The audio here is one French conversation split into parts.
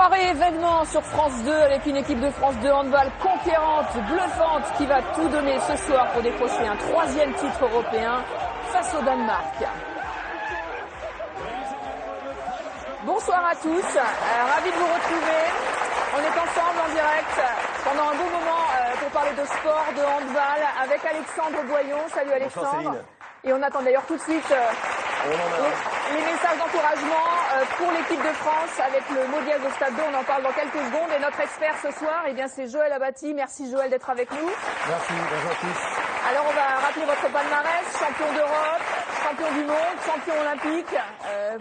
Soirée événement sur France 2 avec une équipe de France de handball conquérante, bluffante, qui va tout donner ce soir pour décrocher un 3e titre européen face au Danemark. Bonsoir à tous, ravi de vous retrouver. On est ensemble en direct pendant un bon moment pour parler de sport, de handball avec Alexandre Boyon. Salut Alexandre. Et on attend d'ailleurs tout de suite les messages d'encouragement pour l'équipe de France avec le Mondial de Stade 2. On en parle dans quelques secondes. Et notre expert ce soir, eh bien, c'est Joël Abati. Merci Joël d'être avec nous. Merci, bonjour à tous. Alors on va rappeler votre palmarès, champion d'Europe, champion du monde, champion olympique.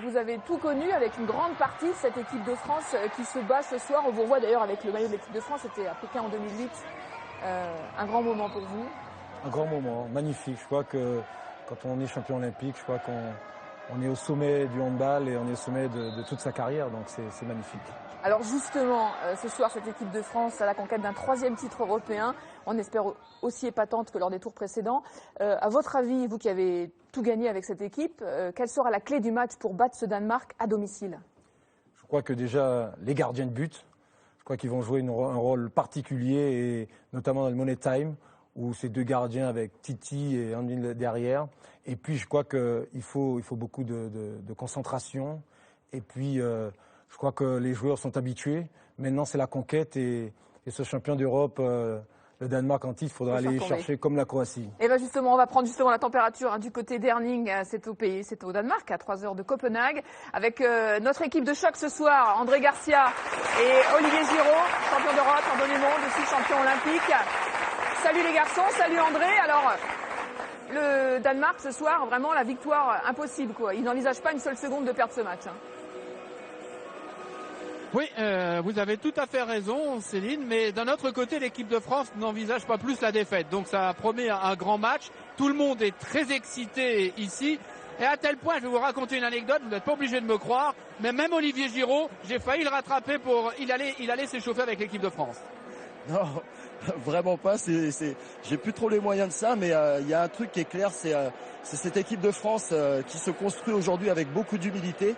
Vous avez tout connu avec une grande partie de cette équipe de France qui se bat ce soir. On vous revoit d'ailleurs avec le maillot de l'équipe de France, c'était à Pékin en 2008. Un grand moment pour vous. Un grand moment, magnifique. Je crois que quand on est champion olympique, je crois qu'on est au sommet du handball et on est au sommet de toute sa carrière, donc c'est magnifique. Alors justement, ce soir, cette équipe de France a la conquête d'un 3e titre européen. On espère aussi épatante que lors des tours précédents. À votre avis, vous qui avez tout gagné avec cette équipe, quelle sera la clé du match pour battre ce Danemark à domicile? Je crois que déjà, les gardiens de but, je crois qu'ils vont jouer un rôle particulier, et notamment dans le Money Time, où ces deux gardiens avec Titi et Andin derrière. Et puis, je crois qu'il faut beaucoup de concentration. Et puis, je crois que les joueurs sont habitués. Maintenant, c'est la conquête. Et ce champion d'Europe, le Danemark en titre, il faudra aller chercher comme la Croatie. Et bien justement, on va prendre justement la température du côté d'Herning. C'est au Danemark, à 3 heures de Copenhague. Avec notre équipe de choc ce soir, André Garcia et Olivier Giraud, champion d'Europe, champion du monde, aussi champion olympique. Salut les garçons, salut André. Alors, le Danemark ce soir, vraiment la victoire impossible, quoi. Ils n'envisagent pas une seule seconde de perdre ce match. Oui, vous avez tout à fait raison, Céline, mais d'un autre côté, l'équipe de France n'envisage pas plus la défaite. Donc ça promet un grand match. Tout le monde est très excité ici. Et à tel point, je vais vous raconter une anecdote, vous n'êtes pas obligé de me croire, mais même Olivier Giraud, j'ai failli le rattraper il allait s'échauffer avec l'équipe de France. Non, vraiment pas. J'ai plus trop les moyens de ça, mais il y a un truc qui est clair, c'est cette équipe de France qui se construit aujourd'hui avec beaucoup d'humilité,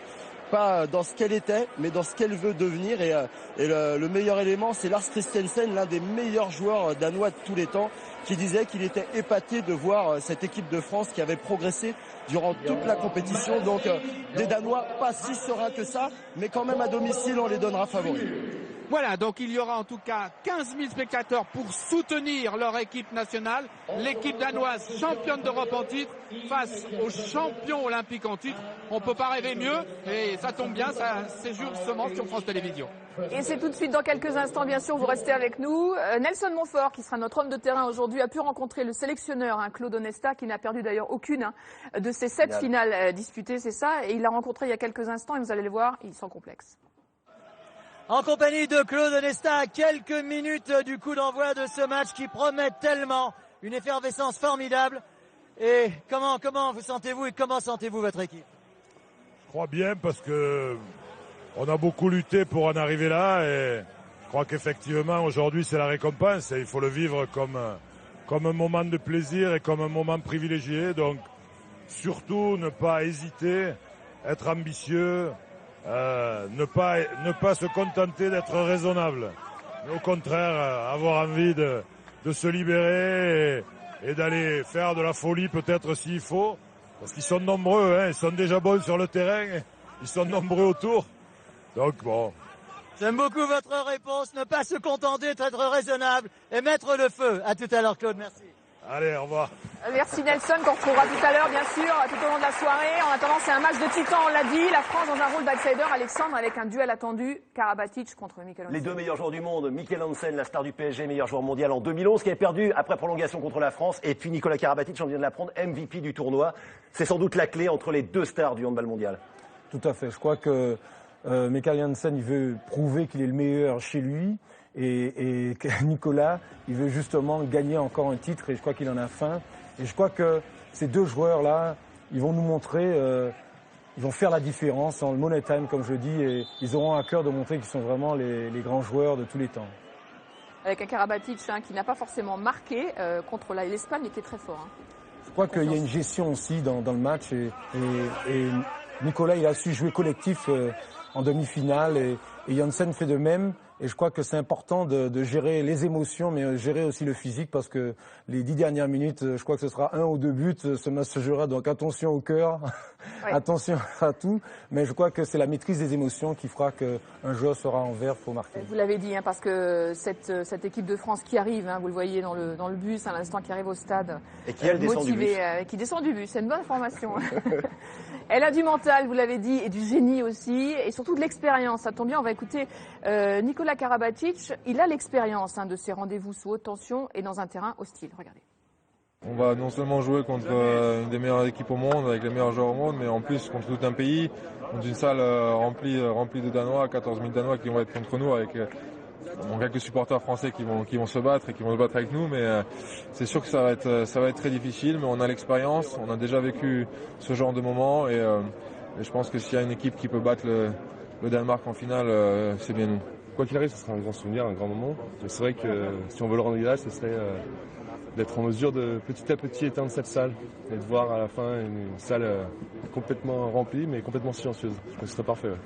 pas dans ce qu'elle était, mais dans ce qu'elle veut devenir. Et le meilleur élément, c'est Lars Christensen, l'un des meilleurs joueurs danois de tous les temps, qui disait qu'il était épaté de voir cette équipe de France qui avait progressé durant toute la compétition. Donc des Danois pas si sereins que ça, mais quand même à domicile, on les donnera favoris. Voilà, donc il y aura en tout cas 15 000 spectateurs pour soutenir leur équipe nationale. L'équipe danoise, championne d'Europe en titre, face aux champions olympiques en titre. On ne peut pas rêver mieux, et ça tombe bien, ça c'est justement sur France Télévisions. Et c'est tout de suite dans quelques instants, bien sûr, vous restez avec nous. Nelson Montfort, qui sera notre homme de terrain aujourd'hui, a pu rencontrer le sélectionneur, Claude Onesta, qui n'a perdu d'ailleurs aucune de ses 7 finales disputées, c'est ça. Et il l'a rencontré il y a quelques instants, et vous allez le voir, il est sans complexe. En compagnie de Claude Onesta, à quelques minutes du coup d'envoi de ce match qui promet tellement une effervescence formidable. Et comment vous sentez-vous et comment sentez-vous votre équipe? Je crois bien parce que on a beaucoup lutté pour en arriver là et je crois qu'effectivement aujourd'hui c'est la récompense et il faut le vivre comme un moment de plaisir et comme un moment privilégié. Donc surtout ne pas hésiter, être ambitieux. Ne pas se contenter d'être raisonnable, mais au contraire avoir envie de se libérer et d'aller faire de la folie peut-être s'il faut, parce qu'ils sont nombreux, ils sont déjà bons sur le terrain, ils sont nombreux autour, donc bon. J'aime beaucoup votre réponse, ne pas se contenter d'être raisonnable et mettre le feu. À tout à l'heure Claude, merci. Allez, au revoir. Merci Nelson, qu'on retrouvera tout à l'heure, bien sûr, tout au long de la soirée. En attendant, c'est un match de titan, on l'a dit. La France dans un rôle d'outsider, Alexandre, avec un duel attendu, Karabatic contre Mikkel Hansen. Les deux meilleurs joueurs du monde, Mikkel Hansen, la star du PSG, meilleur joueur mondial en 2011, qui a perdu après prolongation contre la France. Et puis Nicolas Karabatic, on vient de l'apprendre, MVP du tournoi. C'est sans doute la clé entre les deux stars du handball mondial. Tout à fait. Je crois que Mikkel Hansen, il veut prouver qu'il est le meilleur chez lui. Et Nicolas, il veut justement gagner encore un titre et je crois qu'il en a faim. Et je crois que ces deux joueurs-là, ils vont nous montrer, ils vont faire la différence dans le Money Time, comme je dis, et ils auront à cœur de montrer qu'ils sont vraiment les grands joueurs de tous les temps. Avec un Karabatic qui n'a pas forcément marqué contre l'Espagne, mais qui est très fort. Je crois qu'il y a une gestion aussi dans le match et Nicolas, il a su jouer collectif en demi-finale et Janssen fait de même. Et je crois que c'est important de gérer les émotions, mais gérer aussi le physique, parce que les 10 dernières minutes, je crois que ce sera 1 ou 2 buts, ce match se jouera, donc attention au cœur, ouais. Attention à tout. Mais je crois que c'est la maîtrise des émotions qui fera qu'un joueur sera en vert pour marquer. Vous l'avez dit, parce que cette équipe de France qui arrive, vous le voyez dans le bus à l'instant, qui arrive au stade, et qui motivée, qui descend du bus, c'est une bonne information. Elle a du mental, vous l'avez dit, et du génie aussi, et surtout de l'expérience. Ça tombe bien, on va écouter Nikola Karabatic. Il a l'expérience de ces rendez-vous sous haute tension et dans un terrain hostile. Regardez. On va non seulement jouer contre une des meilleures équipes au monde, avec les meilleurs joueurs au monde, mais en plus contre tout un pays, dans une salle remplie de Danois, 14 000 Danois qui vont être contre nous, avec quelques supporters français qui vont se battre et qui vont se battre avec nous. Mais c'est sûr que ça va être très difficile, mais on a l'expérience, on a déjà vécu ce genre de moment, et je pense que s'il y a une équipe qui peut battre le Danemark en finale, c'est bien nous. Quoi qu'il arrive, ce sera un grand souvenir, un grand moment. C'est vrai que si on veut le rendre idéal, ce serait d'être en mesure de petit à petit éteindre cette salle et de voir à la fin une salle complètement remplie mais complètement silencieuse. Je pense que ce serait parfait. Ouais.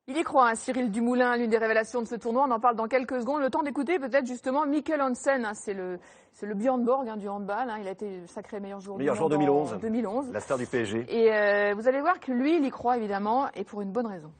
Il y croit, Cyril Dumoulin, l'une des révélations de ce tournoi. On en parle dans quelques secondes. Le temps d'écouter peut-être justement Mikkel Hansen. C'est le Björn Borg du handball. Il a été sacré meilleur joueur du monde 2011. La star du PSG. Et vous allez voir que lui, il y croit évidemment, et pour une bonne raison.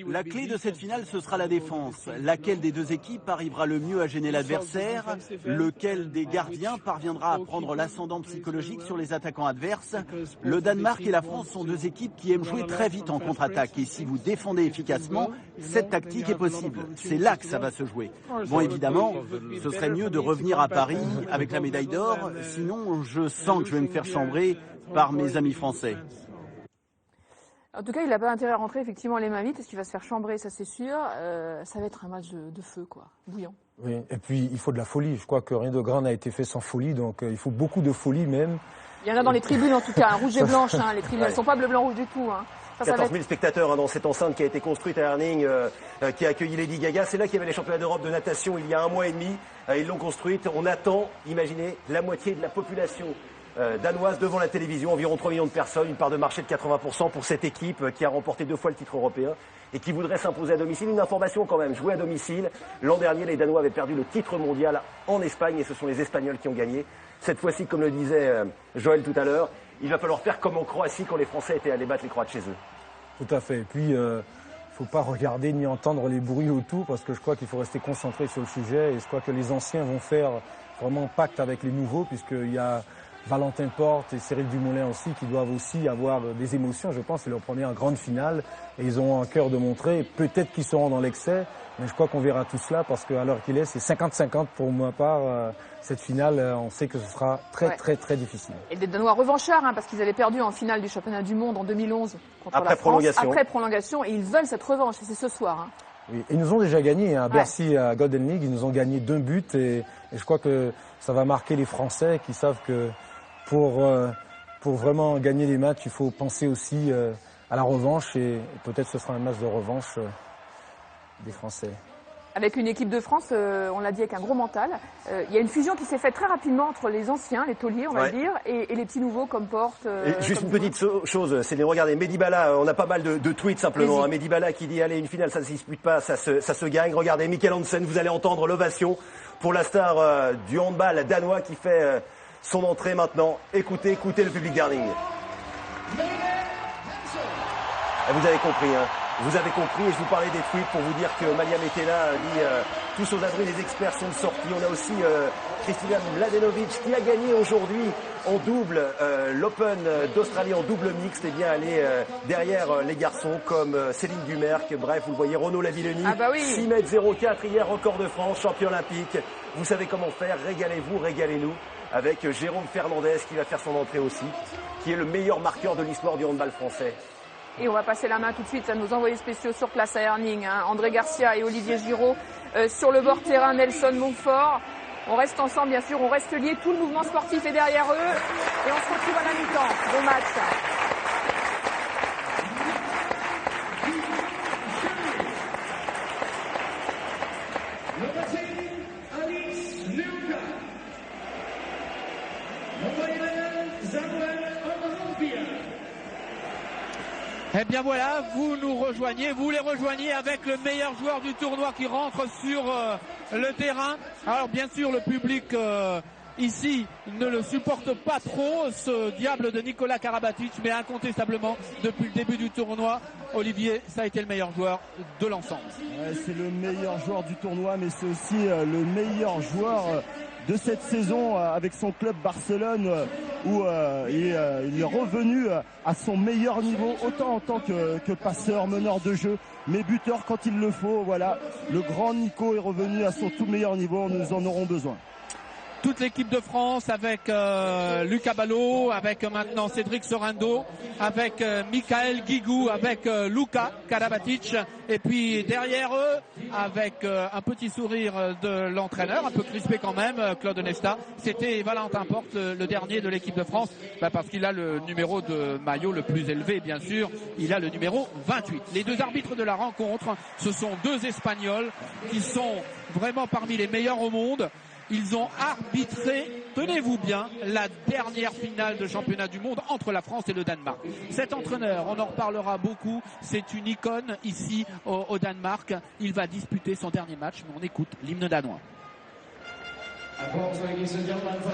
La clé de cette finale, ce sera la défense. Laquelle des deux équipes arrivera le mieux à gêner l'adversaire? Lequel des gardiens parviendra à prendre l'ascendant psychologique sur les attaquants adverses? Le Danemark et la France sont deux équipes qui aiment jouer très vite en contre-attaque. Et si vous défendez efficacement, cette tactique est possible. C'est là que ça va se jouer. Bon, évidemment, ce serait mieux de revenir à Paris avec la médaille d'or. Sinon, je sens que je vais me faire chambrer par mes amis français. En tout cas, il n'a pas intérêt à rentrer effectivement les mains vides, parce qu'il va se faire chambrer, ça c'est sûr. Ça va être un match de feu, quoi, bouillant. Oui, et puis il faut de la folie. Je crois que rien de grand n'a été fait sans folie, donc il faut beaucoup de folie même. Il y en a dans les tribunes en tout cas, rouge et blanche. Les tribunes, elles ne sont pas bleu-blanc-rouge du tout. 14 000 spectateurs dans cette enceinte qui a été construite à Herning, qui a accueilli Lady Gaga. C'est là qu'il y avait les championnats d'Europe de natation il y a 1 mois et demi. Ils l'ont construite. On attend, imaginez, la moitié de la population danoise devant la télévision, environ 3 millions de personnes, une part de marché de 80% pour cette équipe qui a remporté 2 fois le titre européen et qui voudrait s'imposer à domicile. Une information quand même, jouer à domicile. L'an dernier, les Danois avaient perdu le titre mondial en Espagne et ce sont les Espagnols qui ont gagné. Cette fois-ci, comme le disait Joël tout à l'heure, il va falloir faire comme en Croatie quand les Français étaient allés battre les Croates chez eux. Tout à fait. Et puis, il ne faut pas regarder ni entendre les bruits autour, parce que je crois qu'il faut rester concentré sur le sujet. Et je crois que les anciens vont faire vraiment pacte avec les nouveaux, puisqu'il y a Valentin Porte et Cyril Dumoulin aussi, qui doivent aussi avoir des émotions. Je pense que c'est leur première grande finale et ils ont un cœur de montrer. Peut-être qu'ils seront dans l'excès, mais je crois qu'on verra tout cela, parce qu'à l'heure qu'il est, c'est 50-50 pour ma part. Cette finale, on sait que ce sera très difficile. Et des Danois revanchards, parce qu'ils avaient perdu en finale du championnat du monde en 2011 contre la France. Après prolongation, et ils veulent cette revanche, et c'est ce soir. Oui, ils nous ont déjà gagné à Bercy, à Golden League, ils nous ont gagné 2 buts et je crois que ça va marquer les Français qui savent que pour vraiment gagner les matchs, il faut penser aussi à la revanche et peut-être ce sera un match de revanche des Français. Avec une équipe de France, on l'a dit, avec un gros mental. Il y a une fusion qui s'est faite très rapidement entre les anciens, les tauliers, on va dire, et les petits nouveaux comme Porte. Juste une petite chose, c'est de regarder Mehdi Bala, on a pas mal de tweets simplement. Mehdi Bala qui dit, allez, une finale, ça ne se dispute pas, ça se gagne. Regardez, Mikkel Hansen, vous allez entendre l'ovation pour la star du handball danois qui fait son entrée maintenant. Écoutez le public d'Herning. Vous avez compris, Vous avez compris, et je vous parlais des tweets pour vous dire que Malia Metela dit tous aux abris, les experts sont sortis. On a aussi Kristina Mladenovic qui a gagné aujourd'hui en double l'Open d'Australie en double mixte. Et bien elle est derrière les garçons comme Céline Dumerc. Bref, vous le voyez, Renaud Lavillenie, 6,04 m hier, record de France, champion olympique. Vous savez comment faire, régalez-vous, régalez-nous. Avec Jérôme Fernandez qui va faire son entrée aussi, qui est le meilleur marqueur de l'histoire du handball français. Et on va passer la main tout de suite à nos envoyés spéciaux sur place à Herning, André Garcia et Olivier Giraud sur le bord terrain, Nelson Montfort. On reste ensemble, bien sûr, on reste liés, tout le mouvement sportif est derrière eux et on se retrouve à la mi-temps. Bon match. Eh bien voilà, vous nous rejoignez, vous les rejoignez avec le meilleur joueur du tournoi qui rentre sur le terrain. Alors bien sûr, le public ici ne le supporte pas trop, ce diable de Nikola Karabatic, mais incontestablement, depuis le début du tournoi, Olivier, ça a été le meilleur joueur de l'ensemble. Ouais, c'est le meilleur joueur du tournoi, mais c'est aussi le meilleur joueur de cette saison avec son club Barcelone où il est revenu à son meilleur niveau, autant en tant que passeur, meneur de jeu, mais buteur quand il le faut. Voilà, le grand Nico est revenu à son tout meilleur niveau, nous en aurons besoin. Toute l'équipe de France avec Lucas Ballot, avec maintenant Cédric Sorendo, avec Michael Guigou, avec Luka Karabatic, et puis derrière eux, avec un petit sourire de l'entraîneur, un peu crispé quand même, Claude Nesta, c'était Valentin Porte, le dernier de l'équipe de France, parce qu'il a le numéro de maillot le plus élevé, bien sûr, il a le numéro 28. Les deux arbitres de la rencontre, ce sont deux Espagnols qui sont vraiment parmi les meilleurs au monde. Ils ont arbitré, tenez-vous bien, la dernière finale de championnat du monde entre la France et le Danemark. Cet entraîneur, on en reparlera beaucoup, c'est une icône ici au Danemark. Il va disputer son dernier match, mais on écoute l'hymne danois.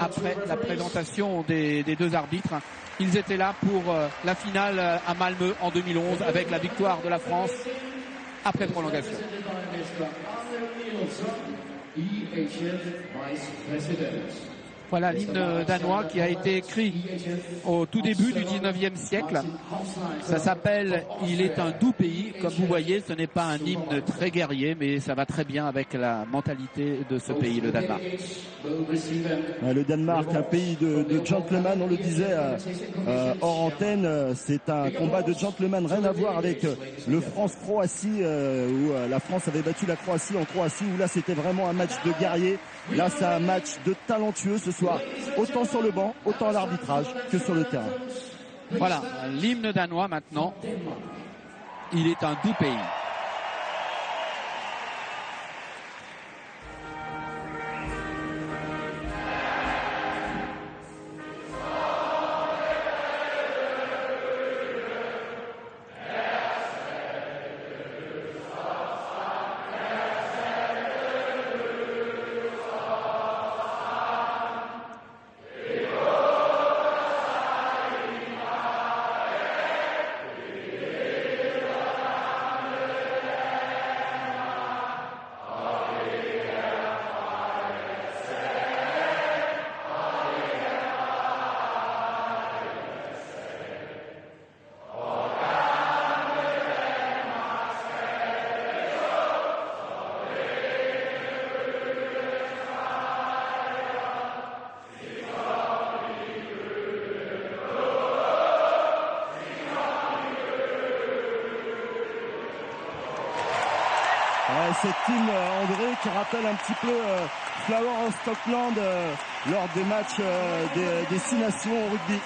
Après la présentation des deux arbitres, ils étaient là pour la finale à Malmö en 2011 avec la victoire de la France après prolongation. Voilà l'hymne danois qui a été écrit au tout début du 19e siècle. Ça s'appelle « Il est un doux pays ». Comme vous voyez, ce n'est pas un hymne très guerrier, mais ça va très bien avec la mentalité de ce pays, le Danemark. Le Danemark, un pays de gentlemen, on le disait hors antenne, c'est un combat de gentlemen, rien à voir avec le France-Croatie, où la France avait battu la Croatie en Croatie, où là c'était vraiment un match de guerrier. Là, c'est un match de talentueux ce soir, autant sur le banc, autant à l'arbitrage que sur le terrain. Voilà, l'hymne danois maintenant. Il est un doux pays. Cette hymne, André, qui rappelle un petit peu Flower of Scotland lors des matchs des 6 nations au rugby.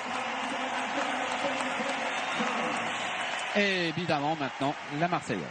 Et évidemment maintenant la Marseillaise.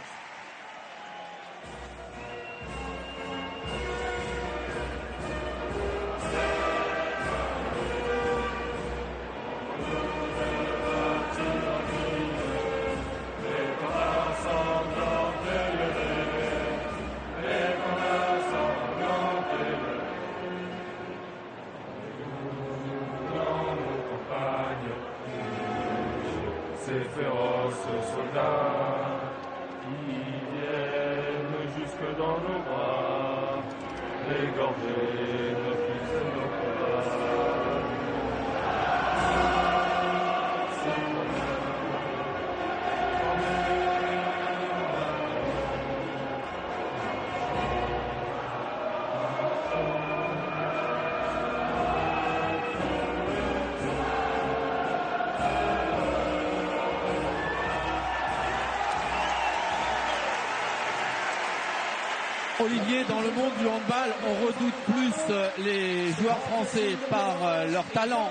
Olivier, dans le monde du handball, on redoute plus les joueurs français par leur talent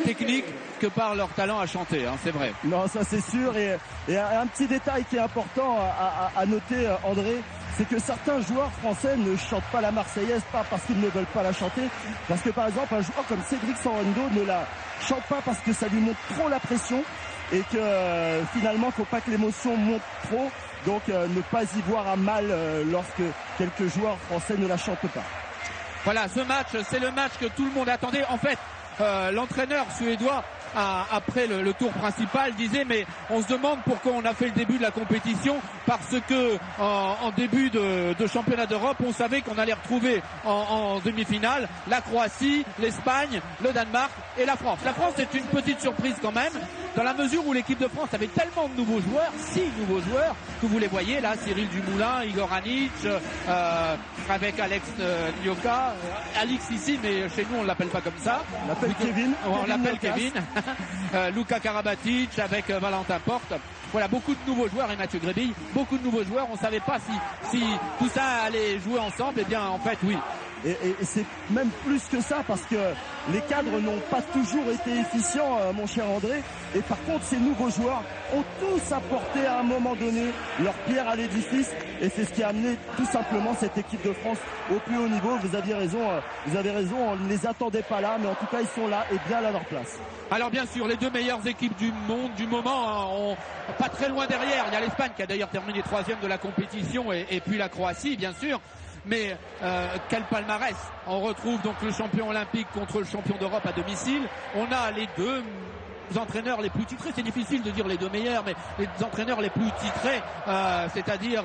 technique que par leur talent à chanter, hein, c'est vrai. Non, ça c'est sûr. Et un petit détail qui est important à noter, André, c'est que certains joueurs français ne chantent pas la Marseillaise, pas parce qu'ils ne veulent pas la chanter, parce que par exemple un joueur comme Cédric Sorendo ne la chante pas parce que ça lui monte trop la pression. et que finalement, il ne faut pas que l'émotion monte trop. Donc ne pas y voir un mal lorsque quelques joueurs français ne la chantent pas. Voilà, ce match, c'est le match que tout le monde attendait. En fait, l'entraîneur suédois, après le tour principal, disait mais on se demande pourquoi on a fait le début de la compétition, parce que en début de championnat d'Europe, on savait qu'on allait retrouver en demi-finale la Croatie, l'Espagne, le Danemark et la France. La France est une petite surprise quand même, dans la mesure où l'équipe de France avait tellement de nouveaux joueurs, 6 nouveaux joueurs, que vous les voyez là, Cyril Dumoulin, Igor Anic, avec Alex Nyoka, Alix ici, mais chez nous on l'appelle pas comme ça. On l'appelle Kevin. On l'appelle Kevin. Luka Karabatic avec Valentin Porte. Voilà, beaucoup de nouveaux joueurs et Mathieu Grébille, beaucoup de nouveaux joueurs. On ne savait pas si tout ça allait jouer ensemble. Eh bien, en fait, oui. Et c'est même plus que ça, parce que les cadres n'ont pas toujours été efficients, mon cher André. Et par contre, ces nouveaux joueurs ont tous apporté à un moment donné leur pierre à l'édifice. Et c'est ce qui a amené tout simplement cette équipe de France au plus haut niveau. Vous avez raison, on ne les attendait pas là, mais en tout cas, ils sont là et bien à leur place. Alors bien sûr, les deux meilleures équipes du monde, du moment, pas très loin derrière. Il y a l'Espagne qui a d'ailleurs terminé 3e de la compétition et puis la Croatie, bien sûr. Mais quel palmarès! On retrouve donc le champion olympique contre le champion d'Europe à domicile. On a les deux entraîneurs les plus titrés, c'est difficile de dire les deux meilleurs, mais les entraîneurs les plus titrés, c'est-à-dire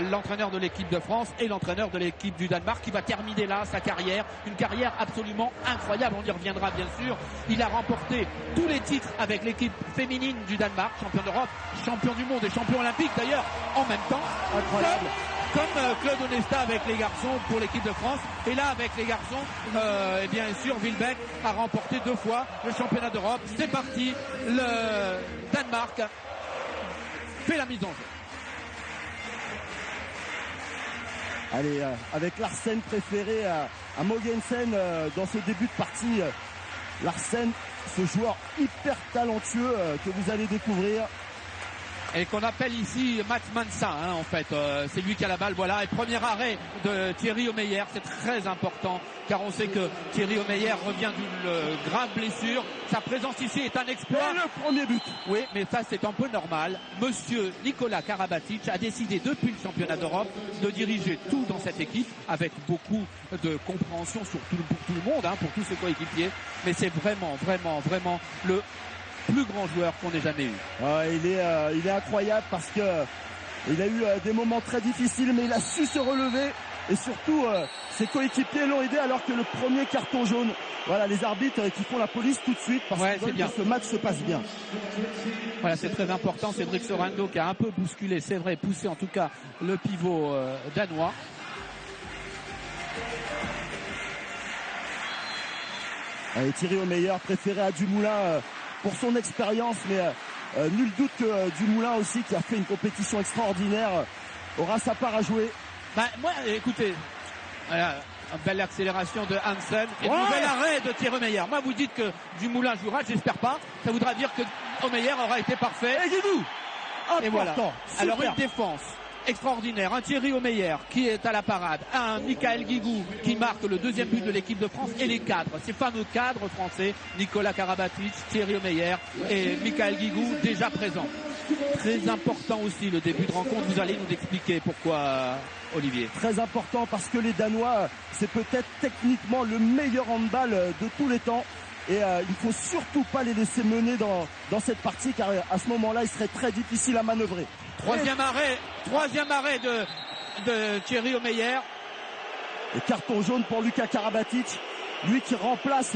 l'entraîneur de l'équipe de France et l'entraîneur de l'équipe du Danemark, qui va terminer là sa carrière, une carrière absolument incroyable, on y reviendra bien sûr. Il a remporté tous les titres avec l'équipe féminine du Danemark, champion d'Europe, champion du monde et champion olympique d'ailleurs en même temps. Incroyable. Comme Claude Onesta avec les garçons pour l'équipe de France. Et là, avec les garçons, et bien sûr, Wilbeck a remporté 2 fois le championnat d'Europe. C'est parti, le Danemark fait la mise en jeu. Allez, avec Larsen préféré à Mogensen dans ce début de partie. Larsen, ce joueur hyper talentueux que vous allez découvrir. Et qu'on appelle ici Mats Mansa, en fait. C'est lui qui a la balle, voilà. Et premier arrêt de Thierry Omeyer, c'est très important, car on sait que Thierry Omeyer revient d'une grave blessure. Sa présence ici est un exploit. Et le premier but. Oui, mais ça c'est un peu normal. Monsieur Nikola Karabatic a décidé depuis le championnat d'Europe de diriger tout dans cette équipe, avec beaucoup de compréhension pour tout le monde, pour tous ses coéquipiers. Mais c'est vraiment le plus grand joueur qu'on ait jamais eu. Il est incroyable, parce que il a eu des moments très difficiles, mais il a su se relever, et surtout ses coéquipiers l'ont aidé, alors que le premier carton jaune, voilà, les arbitres qui font la police tout de suite, parce qu'ils veulent que ce match se passe bien. Voilà, c'est très important. Cédric Sorando qui a un peu bousculé, c'est vrai, poussé en tout cas le pivot danois. Et Thierry Omeyer préféré à Dumoulin pour son expérience, mais nul doute que Dumoulin aussi, qui a fait une compétition extraordinaire, aura sa part à jouer. Moi, écoutez, voilà, une belle accélération de Hansen et nouvel arrêt de Thierry Omeyer. Moi, vous dites que Dumoulin jouera, j'espère pas. Ça voudra dire que Omeyer aura été parfait. Et Guigou, et voilà. Super. Alors une défense extraordinaire, un Thierry Omeyer qui est à la parade, un Michael Guigou qui marque le 2e but de l'équipe de France, et les cadres, ces fameux cadres français, Nikola Karabatic, Thierry Omeyer et Michael Guigou déjà présents. Très important aussi le début de rencontre, vous allez nous expliquer pourquoi, Olivier. Très important, parce que les Danois, c'est peut-être techniquement le meilleur handball de tous les temps. Et il ne faut surtout pas les laisser mener dans cette partie, car à ce moment-là, il serait très difficile à manœuvrer. Troisième arrêt de Thierry Omeyer. Et carton jaune pour Luka Karabatic, lui qui remplace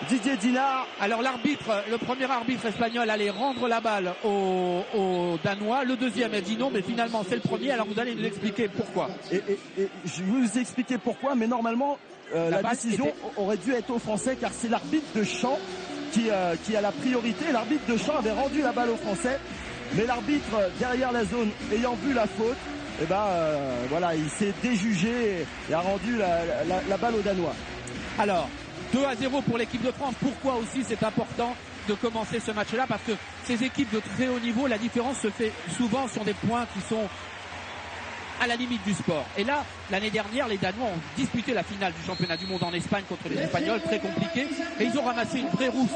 Didier Dinard. Alors le premier arbitre espagnol allait rendre la balle au Danois. Le deuxième a dit non, mais finalement c'est le premier. Alors vous allez nous expliquer pourquoi. Et je vais vous expliquer pourquoi, mais normalement la décision aurait dû être aux Français, car c'est l'arbitre de champ qui a la priorité. L'arbitre de champ avait rendu la balle aux Français, mais l'arbitre derrière la zone, ayant vu la faute, voilà, il s'est déjugé et a rendu la balle aux Danois. Alors 2-0 pour l'équipe de France. Pourquoi aussi c'est important de commencer ce match-là? Parce que ces équipes de très haut niveau, la différence se fait souvent sur des points qui sont à la limite du sport. Et là, l'année dernière, les Danois ont disputé la finale du championnat du monde en Espagne contre les Espagnols, très compliqué, et ils ont ramassé une vraie rousse.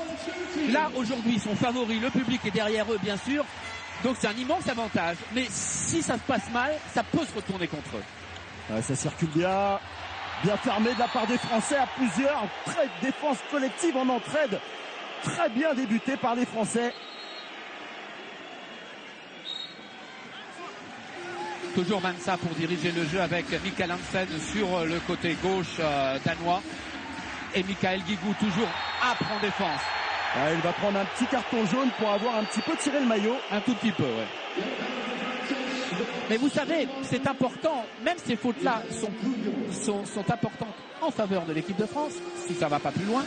Là, aujourd'hui, ils sont favoris, le public est derrière eux, bien sûr, donc c'est un immense avantage. Mais si ça se passe mal, ça peut se retourner contre eux. Ouais, ça circule bien fermé de la part des Français à plusieurs. Très défense collective en entraide, très bien débuté par les Français. Toujours Mansa pour diriger le jeu avec Mikael Hansen sur le côté gauche danois. Et Michael Guigou toujours âpre en défense. Ouais, il va prendre un petit carton jaune pour avoir un petit peu tiré le maillot. Un tout petit peu, ouais. Mais vous savez, c'est important, même ces fautes-là sont importantes en faveur de l'équipe de France, si ça ne va pas plus loin,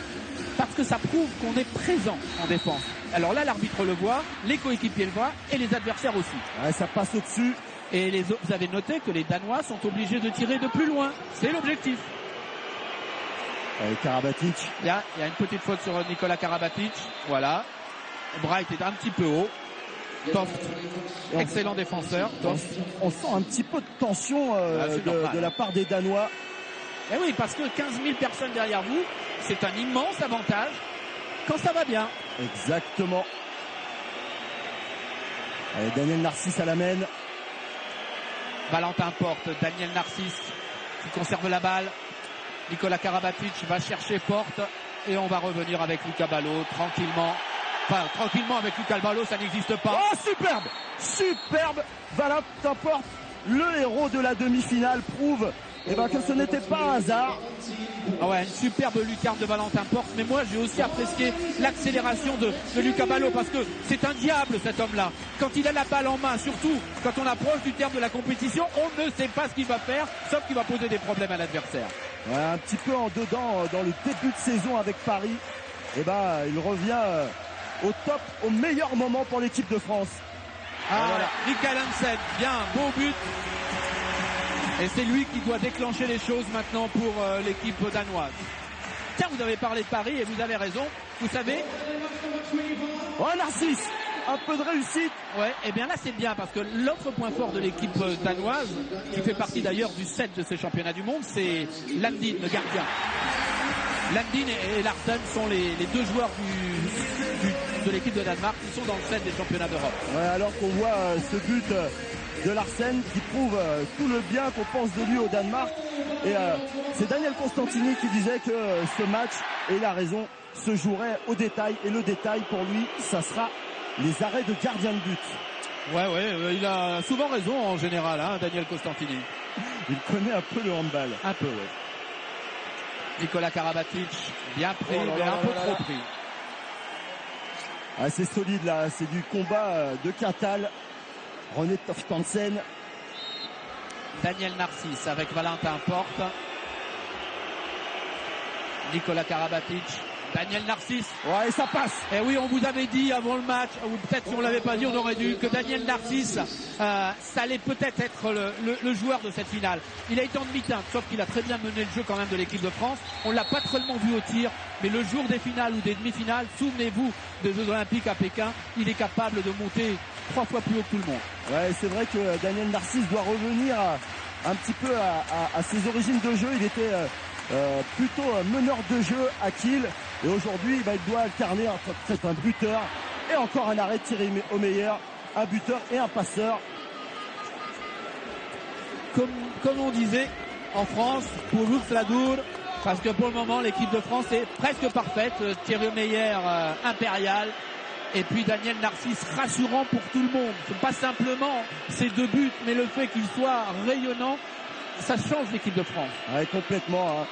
parce que ça prouve qu'on est présent en défense. Alors là, l'arbitre le voit, les coéquipiers le voient et les adversaires aussi. Ouais, ça passe au-dessus. Et vous avez noté que les Danois sont obligés de tirer de plus loin. C'est l'objectif. Karabatic. Il y a une petite faute sur Nikola Karabatic. Voilà. Bright est un petit peu haut. Toft, excellent défenseur. Toft. On sent un petit peu de tension de la part des Danois. Et oui, parce que 15 000 personnes derrière vous, c'est un immense avantage quand ça va bien. Exactement. Allez, Daniel Narcisse à la main. Valentin Porte, Daniel Narcisse qui conserve la balle. Nikola Karabatic va chercher Porte et on va revenir avec Lucas Ballot tranquillement. Enfin, tranquillement avec Lucas Ballot, ça n'existe pas. Oh, superbe Valentin Porte, le héros de la demi-finale, prouve que ce n'était pas un hasard. Ah ouais, une superbe lucarne de Valentin Porte, mais moi j'ai aussi apprécié l'accélération de Lucas Ballot parce que c'est un diable cet homme-là. Quand il a la balle en main, surtout quand on approche du terme de la compétition, on ne sait pas ce qu'il va faire, sauf qu'il va poser des problèmes à l'adversaire. Ouais, un petit peu en dedans dans le début de saison avec Paris. Il revient au top, au meilleur moment pour l'équipe de France. Voilà. Mikael Hansen, bien, beau but. Et c'est lui qui doit déclencher les choses maintenant pour l'équipe danoise. Tiens, vous avez parlé de Paris et vous avez raison. Vous savez... Oh, Narcisse, un peu de réussite. Ouais, et bien là c'est bien parce que l'autre point fort de l'équipe danoise, qui fait partie d'ailleurs du set de ce championnat du monde, c'est Landin, le gardien. Landin et Larsen sont les deux joueurs de l'équipe de Danemark qui sont dans le set des championnats d'Europe. Ouais, alors qu'on voit ce but de Larsen qui prouve tout le bien qu'on pense de lui au Danemark. Et c'est Daniel Constantini qui disait que ce match, et il a raison, se jouerait au détail. Et le détail pour lui, ça sera les arrêts de gardien de but. Ouais, il a souvent raison en général, Daniel Constantini. Il connaît un peu le handball. Un peu, oui. Nikola Karabatic, bien pris, mais un peu trop pris. Ah, c'est solide là, c'est du combat de Quintal. René Toftansen. Daniel Narcisse avec Valentin Porte. Nikola Karabatic. Daniel Narcisse. Ouais, ça passe. Et oui, on vous avait dit avant le match, ou peut-être si on l'avait pas dit, on aurait dû, que Daniel Narcisse, ça allait peut-être être le joueur de cette finale. Il a été en demi-teinte, sauf qu'il a très bien mené le jeu quand même de l'équipe de France. On l'a pas tellement vu au tir, mais le jour des finales ou des demi-finales, souvenez-vous des Jeux Olympiques à Pékin, il est capable de monter 3 fois plus haut que tout le monde. Ouais, c'est vrai que Daniel Narcisse doit revenir un petit peu à ses origines de jeu. Il était plutôt meneur de jeu à Kiel. Et aujourd'hui, il doit alterner entre peut-être un buteur et encore un arrêt tiré au meilleur, un buteur et un passeur. Comme on disait en France, pour Lutz Ladour, parce que pour le moment, l'équipe de France est presque parfaite. Thierry Meyer, impérial. Et puis Daniel Narcisse, rassurant pour tout le monde. C'est pas simplement ces 2 buts, mais le fait qu'il soit rayonnant, ça change l'équipe de France. Ouais, complètement.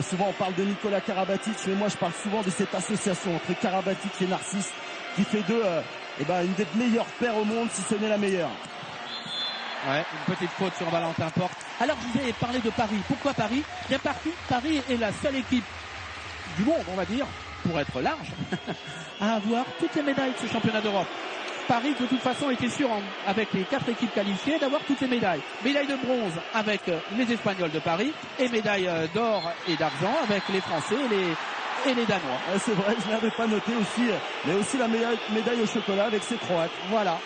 Souvent on parle de Nikola Karabatic, mais moi je parle souvent de cette association entre Karabatic et Narcisse qui fait d'eux une des meilleures paires au monde, si ce n'est la meilleure. Ouais, une petite faute sur Valentin Porte. Alors je vous ai parlé de Paris. Pourquoi Paris? Bien Paris est la seule équipe du monde, on va dire, pour être large, à avoir toutes les médailles de ce championnat d'Europe. Paris, de toute façon, était sûr, avec les 4 équipes qualifiées, d'avoir toutes les médailles. Médaille de bronze avec les Espagnols de Paris et médaille d'or et d'argent avec les Français et les Danois. C'est vrai, je ne l'avais pas noté aussi, mais aussi la médaille au chocolat avec ces Croates. Voilà.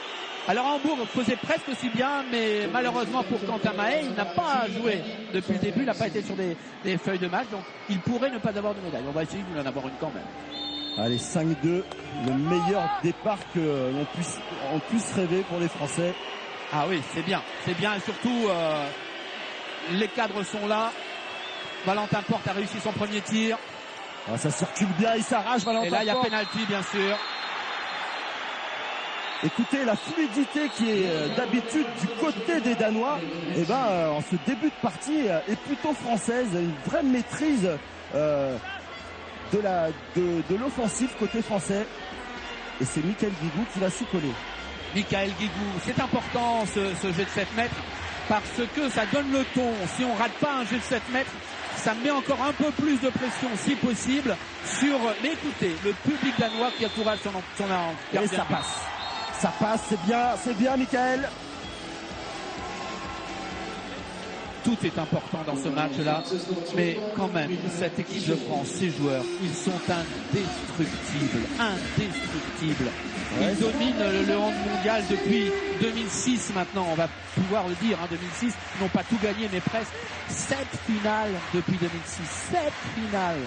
Alors Hambourg faisait presque aussi bien, mais malheureusement pour Quentin Mahé, il n'a pas joué depuis le début, il n'a pas été sur des feuilles de match, donc il pourrait ne pas avoir de médaille. On va essayer d'en avoir une quand même. Allez, 5-2, le meilleur départ que l'on puisse rêver pour les Français. Ah oui, c'est bien, et surtout les cadres sont là. Valentin Porte a réussi son premier tir. Ah, ça circule bien, il s'arrache, Valentin Porte. Et là, il y a pénalty, bien sûr. Écoutez, la fluidité qui est d'habitude du côté des Danois, en ce début de partie est plutôt française, une vraie maîtrise de l'offensive côté français. Et c'est Michael Guigou qui va s'y coller. Michael Guigou, c'est important ce jet de 7 mètres parce que ça donne le ton. Si on rate pas un jet de 7 mètres, ça met encore un peu plus de pression si possible sur, mais écoutez, le public danois qui encourage son gardien. Et ça passe. Ça passe, c'est bien, Michael. Tout est important dans ce match-là, mais quand même, cette équipe de France, ces joueurs, ils sont indestructibles. Ils dominent le hand mondial depuis 2006 maintenant, on va pouvoir le dire, 2006, ils n'ont pas tout gagné, mais presque 7 finales depuis 2006, 7 finales.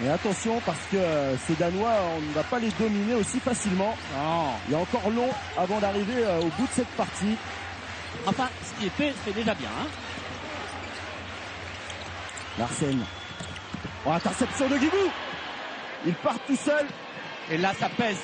Et attention parce que ces Danois, on ne va pas les dominer aussi facilement. Non. Il y a encore long avant d'arriver au bout de cette partie. Enfin, ce qui est fait, c'est déjà bien. Larsen. Oh, interception de Guigou. Il part tout seul. Et là, ça pèse.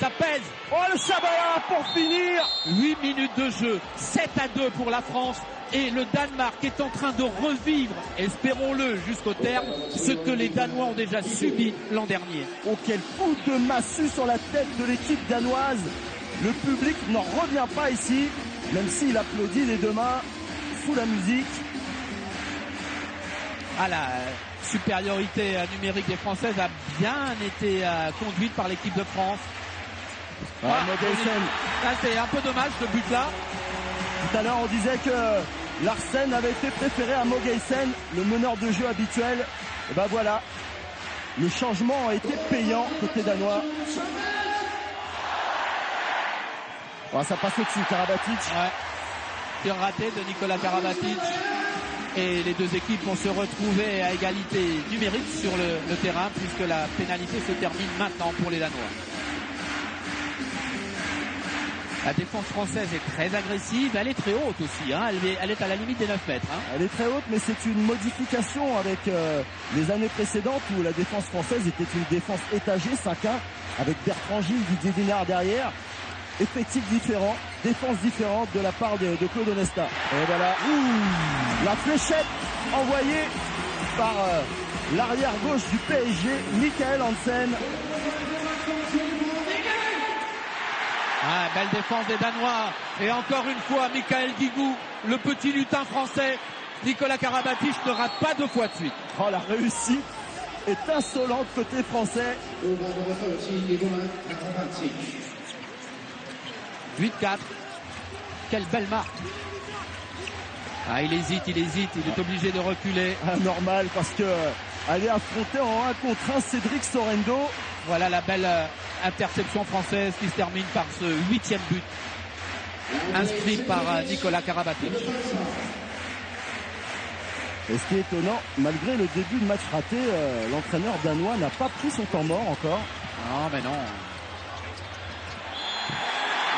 Oh, le Chabala pour finir. 8 minutes de jeu, 7-2 pour la France. Et le Danemark est en train de revivre, espérons-le jusqu'au terme, ce que les Danois ont déjà subi l'an dernier. Oh, quel coup de massue sur la tête de l'équipe danoise. Le public n'en revient pas ici, même s'il applaudit les deux mains sous la musique. Ah, la supériorité numérique des Françaises a bien été conduite par l'équipe de France. C'est un peu dommage ce but-là. Tout à l'heure, on disait que Larsen avait été préféré à Mogeisen, le meneur de jeu habituel. Et ben voilà, le changement a été payant côté danois. Oh, ça passe au-dessus, Karabatic. Ouais. Tir raté de Nicolas Karabatic. Et les deux équipes vont se retrouver à égalité numérique sur le terrain puisque la pénalité se termine maintenant pour les Danois. La défense française est très agressive, elle est très haute aussi, elle est à la limite des 9 mètres. Elle est très haute, mais c'est une modification avec les années précédentes où la défense française était une défense étagée, 5-1, avec Bertrand Gilles, Didier Dinard derrière. Effectif différent, défense différente de la part de Claude Onesta. Et voilà, la fléchette envoyée par l'arrière gauche du PSG, Michael Hansen. Belle défense des Danois. Et encore une fois, Michael Guigou, le petit lutin français. Nicolas Karabatic ne rate pas 2 fois de suite. Oh, la réussite est insolente côté français. 8-4. Quelle belle marque. Il hésite, il est obligé de reculer. Normal, parce que aller affronter en 1 contre 1 Cédric Sorendo. Voilà la belle interception française qui se termine par ce 8e but inscrit par Nicolas Karabatic. Et ce qui est étonnant, malgré le début de match raté, l'entraîneur danois n'a pas pris son temps mort encore. Non, mais non.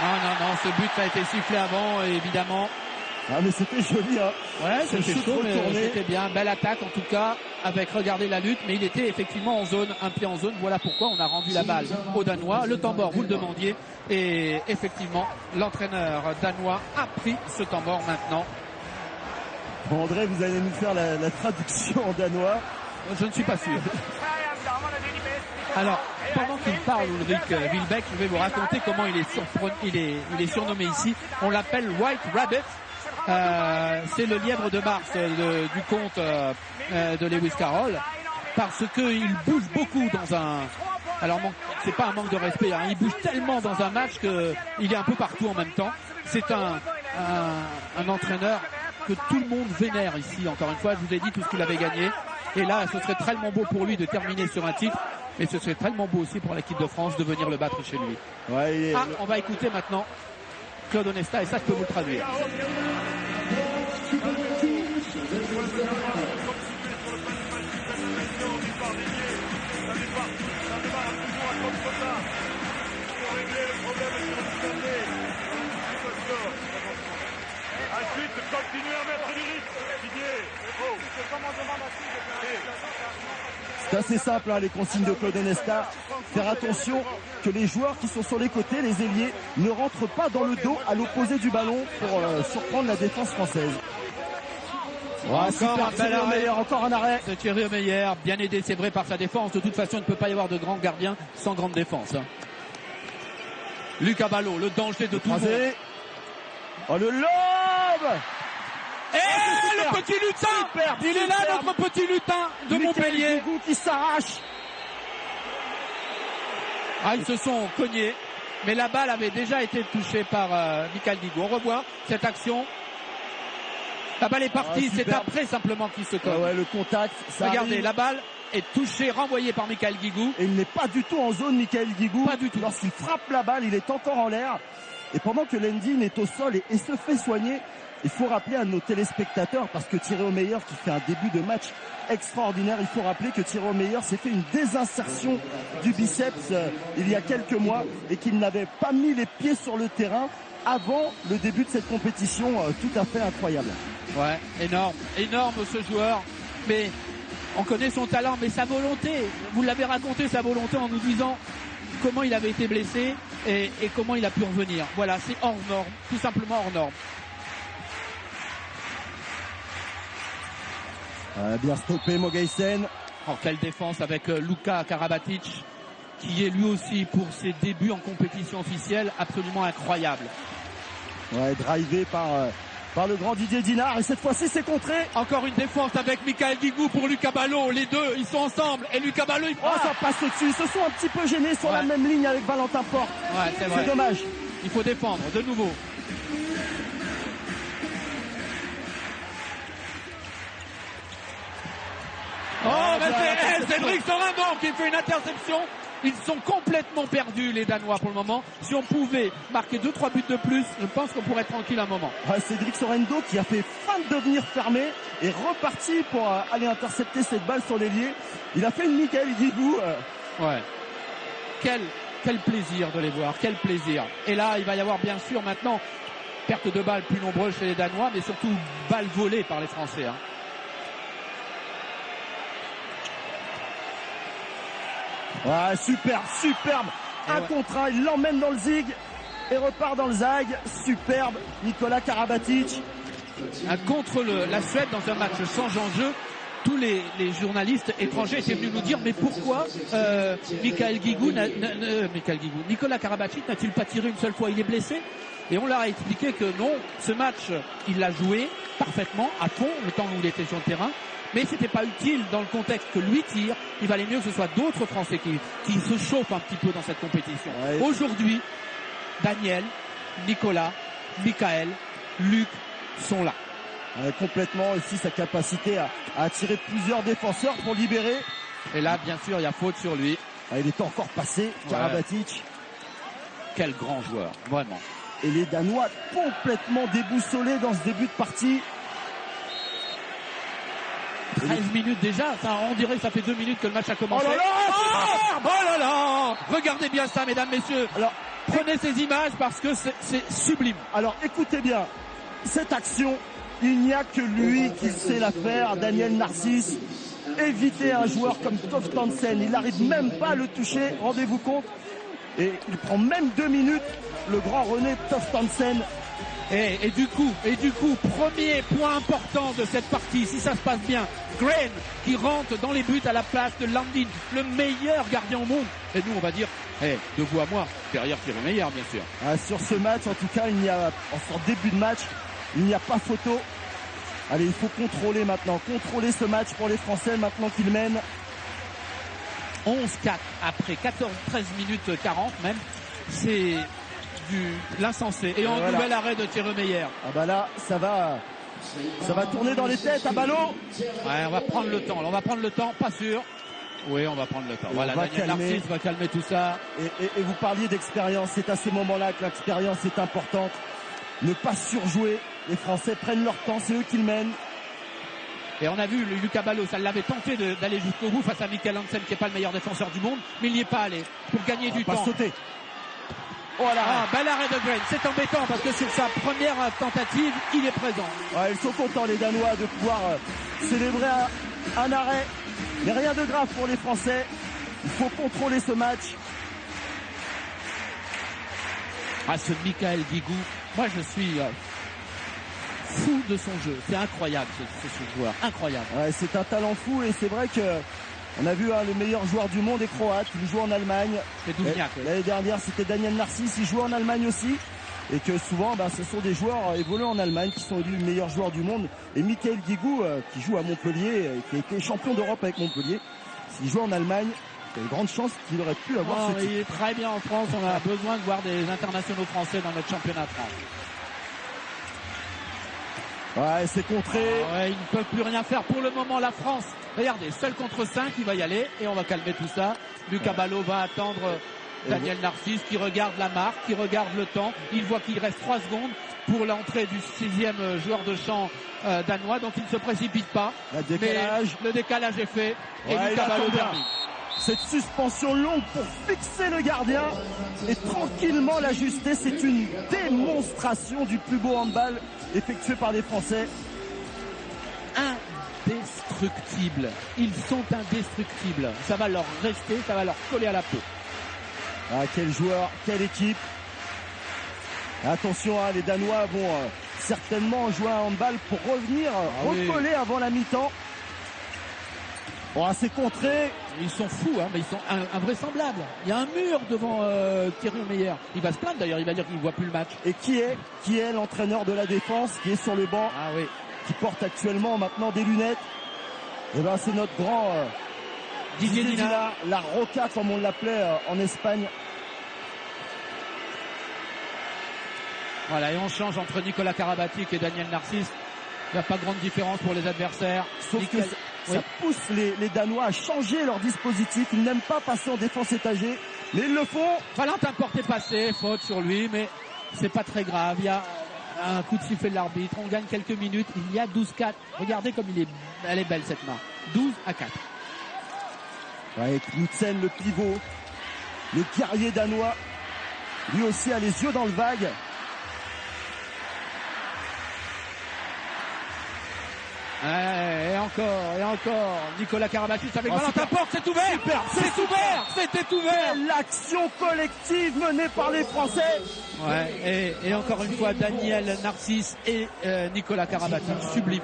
Non, ce but a été sifflé avant, évidemment. Ah, mais c'était joli, Ouais, c'était chaud, mais c'était bien. Belle attaque, en tout cas, avec, regardez la lutte, mais il était effectivement en zone, un pied en zone. Voilà pourquoi on a rendu la balle aux Danois. Le temps mort, vous le demandiez. Et effectivement, l'entraîneur danois a pris ce temps mort maintenant. Bon, André, vous allez nous faire la traduction en danois. Je ne suis pas sûr. Alors, pendant qu'il parle, Ulrich Wilbeck, je vais vous raconter comment il est surnommé ici. On l'appelle White Rabbit. C'est le lièvre de Mars du conte de Lewis Carroll, parce qu'il bouge beaucoup dans un... Alors, c'est pas un manque de respect, il bouge tellement dans un match qu'il est un peu partout en même temps. C'est un entraîneur que tout le monde vénère ici, encore une fois. Je vous ai dit tout ce qu'il avait gagné. Et là, ce serait tellement beau pour lui de terminer sur un titre. Mais ce serait tellement beau aussi pour l'équipe de France de venir le battre chez lui. Ouais, on va écouter maintenant Claude Onesta, et ça je peux vous le traduire. Ensuite, continuez à mettre du rythme. C'est assez simple, hein, les consignes de Claude Onesta. Faire attention que les joueurs qui sont sur les côtés, les ailiers, ne rentrent pas dans le dos à l'opposé du ballon pour surprendre la défense française. Encore un bel arrêt. Encore un arrêt. C'est Thierry Omeyer, bien aidé, c'est vrai, par sa défense. De toute façon, il ne peut pas y avoir de grands gardiens sans grande défense. Hein. Lucas Ballot, le danger de tout le monde. Oh, le lobe! Le petit lutin! Il est là, notre petit lutin de Montpellier. Qui s'arrache. Ah, ils se sont cognés. Mais la balle avait déjà été touchée par Michael Guigou. On revoit cette action. La balle est partie, c'est après simplement qu'il se cogne. Ouais, le contact. Regardez, arrive. la balle est touchée, renvoyée par Michael Guigou. Et il n'est pas du tout en zone, Michael Guigou. Pas du tout. Lorsqu'il frappe la balle, il est encore en l'air. Et pendant que Lendin est au sol et se fait soigner, il faut rappeler à nos téléspectateurs, parce que Thierry Omeyer qui fait un début de match extraordinaire, il faut rappeler que Thierry Omeyer s'est fait une désinsertion du biceps il y a quelques mois et qu'il n'avait pas mis les pieds sur le terrain avant le début de cette compétition tout à fait incroyable. Ouais, énorme ce joueur. Mais on connaît son talent, mais sa volonté, vous l'avez raconté, sa volonté en nous disant comment il avait été blessé et comment il a pu revenir. Voilà, c'est hors norme, tout simplement hors norme. Bien stoppé Mogaïsen. Oh, quelle défense avec Luka Karabatic, qui est lui aussi pour ses débuts en compétition officielle absolument incroyable. Ouais, drivé par le grand Didier Dinard, et cette fois-ci c'est contré. Encore une défense avec Michael Guigou pour Lucas Ballot, les deux ils sont ensemble et Lucas Ballot il frappe. Oh, ça passe au-dessus, ils se sont un petit peu gênés sur la même ligne avec Valentin Porte. Ouais, c'est dommage. Il faut défendre de nouveau. C'est Cédric Sorindon qui fait une interception. Ils sont complètement perdus, les Danois, pour le moment. Si on pouvait marquer 2-3 buts de plus, je pense qu'on pourrait être tranquille un moment. Cédric Sorendo qui a fait fin de devenir fermé est reparti pour aller intercepter cette balle sur l'ailier. Il a fait une Michael Guigou. Ouais. Quel plaisir de les voir, quel plaisir. Et là, il va y avoir bien sûr maintenant perte de balles plus nombreuses chez les Danois, mais surtout balles volées par les Français. Hein. Ouais, superbe. Un contre un, il l'emmène dans le zig et repart dans le zag. Superbe, Nicolas Karabatic. Contre la Suède dans un match sans enjeu, tous les journalistes étrangers étaient venus nous dire mais pourquoi Nicolas Karabatic n'a-t-il pas tiré une seule fois? Il est blessé. Et on leur a expliqué que non, ce match, il l'a joué parfaitement, à fond, le temps où il était sur le terrain. Mais c'était pas utile dans le contexte que lui tire. Il valait mieux que ce soit d'autres Français qui se chauffent un petit peu dans cette compétition. Ouais. Aujourd'hui, Daniel, Nicolas, Michael, Luc sont là. Complètement aussi sa capacité à attirer plusieurs défenseurs pour libérer. Et là, bien sûr, il y a faute sur lui. Il est encore passé, Karabatic. Ouais. Quel grand joueur, vraiment. Et les Danois complètement déboussolés dans ce début de partie. 13 minutes déjà, on dirait que ça fait 2 minutes que le match a commencé. Oh là là, oh là là. Regardez bien ça, mesdames, messieurs. Alors, prenez ces images parce que c'est sublime. Alors écoutez bien, cette action, il n'y a que lui qui sait la faire, Daniel Narcisse. Éviter un joueur comme Toftansen, il n'arrive même pas à le toucher, rendez-vous compte. Et il prend même 2 minutes, le grand René Toftansen. Et du coup, premier point important de cette partie, si ça se passe bien, Green qui rentre dans les buts à la place de Landin, le meilleur gardien au monde. Et nous, on va dire, de vous à moi, derrière Thierry Omeyer, bien sûr. Sur ce match, en tout cas, en début de match, il n'y a pas photo. Allez, il faut contrôler maintenant, contrôler ce match pour les Français maintenant qu'ils mènent. 11-4 après 13 minutes 40 même, c'est l'insensé. Et en nouvel arrêt de Thierry Omeyer. Ah bah là, ça va tourner dans les têtes à Ballot. Ouais, on va prendre le temps, pas sûr. Oui, on va prendre le temps. Voilà, Daniel Narcisse va calmer tout ça. Et vous parliez d'expérience, c'est à ces moments-là que l'expérience est importante. ne pas surjouer. Les Français prennent leur temps, c'est eux qui le mènent. Et on a vu Lucas Ballot, ça l'avait tenté d'aller jusqu'au bout face à Mikkel Hansen, qui n'est pas le meilleur défenseur du monde, mais il n'y est pas allé pour gagner du temps. Pas sauter. Voilà. Bel arrêt de Green. C'est embêtant parce que c'est sa première tentative, il est présent. Ouais, ils sont contents les Danois de pouvoir célébrer un arrêt. Mais rien de grave pour les Français. Il faut contrôler ce match. Ah, ce Michael Guigou, moi je suis fou de son jeu. C'est incroyable ce joueur, incroyable. Ouais, c'est un talent fou et c'est vrai que on a vu le meilleur joueur du monde est croate. Il joue en Allemagne. C'est Douzniak. L'année dernière, c'était Daniel Narcisse. Il joue en Allemagne aussi. Et que souvent, ce sont des joueurs évoluant en Allemagne qui sont élus meilleurs joueurs du monde. Et Michael Guigou, qui joue à Montpellier, qui a été champion d'Europe avec Montpellier, s'il joue en Allemagne, il y a une grande chance qu'il aurait pu avoir ce titre. Il est très bien en France. On a besoin de voir des internationaux français dans notre championnat de France. Ouais, c'est contré. Ouais, ils ne peuvent plus rien faire pour le moment. La France, regardez, seul contre 5, il va y aller et on va calmer tout ça. Lucas Ballot va attendre Daniel Narcisse qui regarde la marque, qui regarde le temps. Il voit qu'il reste 3 secondes pour l'entrée du 6e joueur de champ danois, donc il ne se précipite pas. Le décalage est fait et Lucas Ballot termine. Cette suspension longue pour fixer le gardien et tranquillement l'ajuster, c'est une démonstration du plus beau handball effectué par les Français. Indestructibles. Ils sont indestructibles. Ça va leur rester, ça va leur coller à la peau. Ah, quel joueur, quelle équipe. Attention, les Danois vont certainement jouer un handball pour revenir recoller avant la mi-temps. Bon, c'est contré. Ils sont fous, mais ils sont invraisemblables. Il y a un mur devant Thierry Meyer. Il va se plaindre d'ailleurs, il va dire qu'il ne voit plus le match. Et qui est l'entraîneur de la défense, qui est sur le banc, qui porte actuellement maintenant des lunettes. Et c'est notre grand Didier Dina, la Roca comme on l'appelait en Espagne. Voilà, et on change entre Nicolas Karabatic et Daniel Narcisse. Il n'y a pas grande différence pour les adversaires. Sauf que ça pousse les Danois à changer leur dispositif. Ils n'aiment pas passer en défense étagée, mais ils le font. Valentin Porté passé, faute sur lui, mais c'est pas très grave. Il y a un coup de sifflet de l'arbitre. On gagne quelques minutes. Il y a 12-4. Regardez comme elle est belle cette main. 12-4. Ouais, Knudsen, le pivot, le guerrier danois, lui aussi a les yeux dans le vague. Et encore, Nicolas Karabatic avec Valentin Porte, c'est ouvert. Super, c'est ouvert, c'était ouvert. L'action collective menée par les Français. Ouais, et encore une fois, Daniel Narcisse et Nicolas Karabatic, sublime.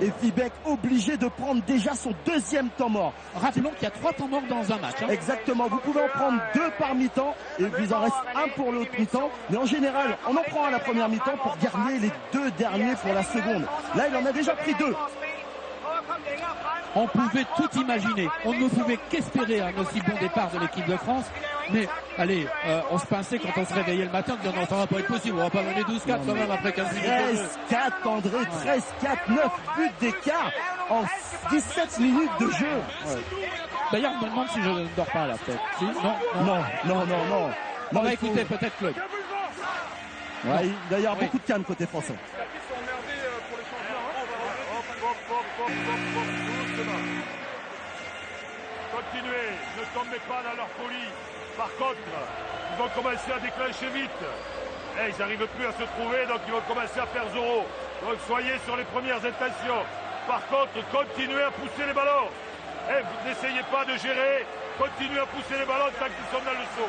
Et Fibec obligé de prendre déjà son 2e temps mort. Rappelons qu'il y a 3 temps morts dans un match. Exactement, vous pouvez en prendre 2 par mi-temps et vous en reste un pour l'autre mi-temps. Mais en général, on en prend à la première mi-temps pour garder les 2 derniers pour la seconde. Là, il en a déjà pris 2. On pouvait tout imaginer. On ne pouvait qu'espérer un aussi bon départ de l'équipe de France. Mais allez, on se pinçait quand on se réveillait le matin en disant non, ça va pas être possible. On va pas donner 12-4 quand même après 15 minutes. 13-4, André, 13-4, 9 buts d'écart en 17 minutes de jeu. D'ailleurs, je me demande si je ne dors pas là, peut-être. Si, non. On va écouter peut-être Claude. Ouais, il va y avoir beaucoup de calme côté français. Continuez, ne tombez pas dans leur folie. Par contre, ils vont commencer à déclencher vite. Ils n'arrivent plus à se trouver, donc ils vont commencer à faire zéro. Donc soyez sur les premières intentions. Par contre, continuez à pousser les ballons. N'essayez pas de gérer. Continuez à pousser les ballons tant qu'ils sont dans le saut.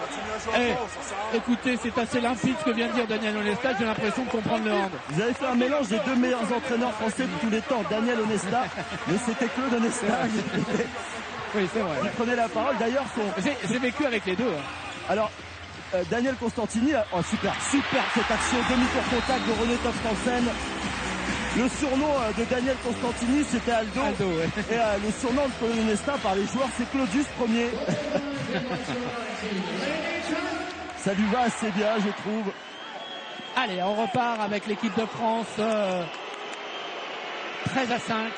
Écoutez, c'est assez limpide ce que vient de dire Daniel Onesta. J'ai l'impression de comprendre le hand. Vous avez fait un mélange des 2 meilleurs entraîneurs français de tous les temps, Daniel Onesta, mais c'était Claude Onesta. Oui, c'est vrai. Il prenait la parole. D'ailleurs, j'ai vécu avec les deux. Alors, Daniel Constantini, super cette action, demi-tour contact de René Toftansen. Le surnom de Daniel Constantini, c'était Aldo. Et le surnom de Claude Onesta par les joueurs, c'est Claudius Premier. Ça lui va assez bien, je trouve. Allez, on repart avec l'équipe de France. 13-5.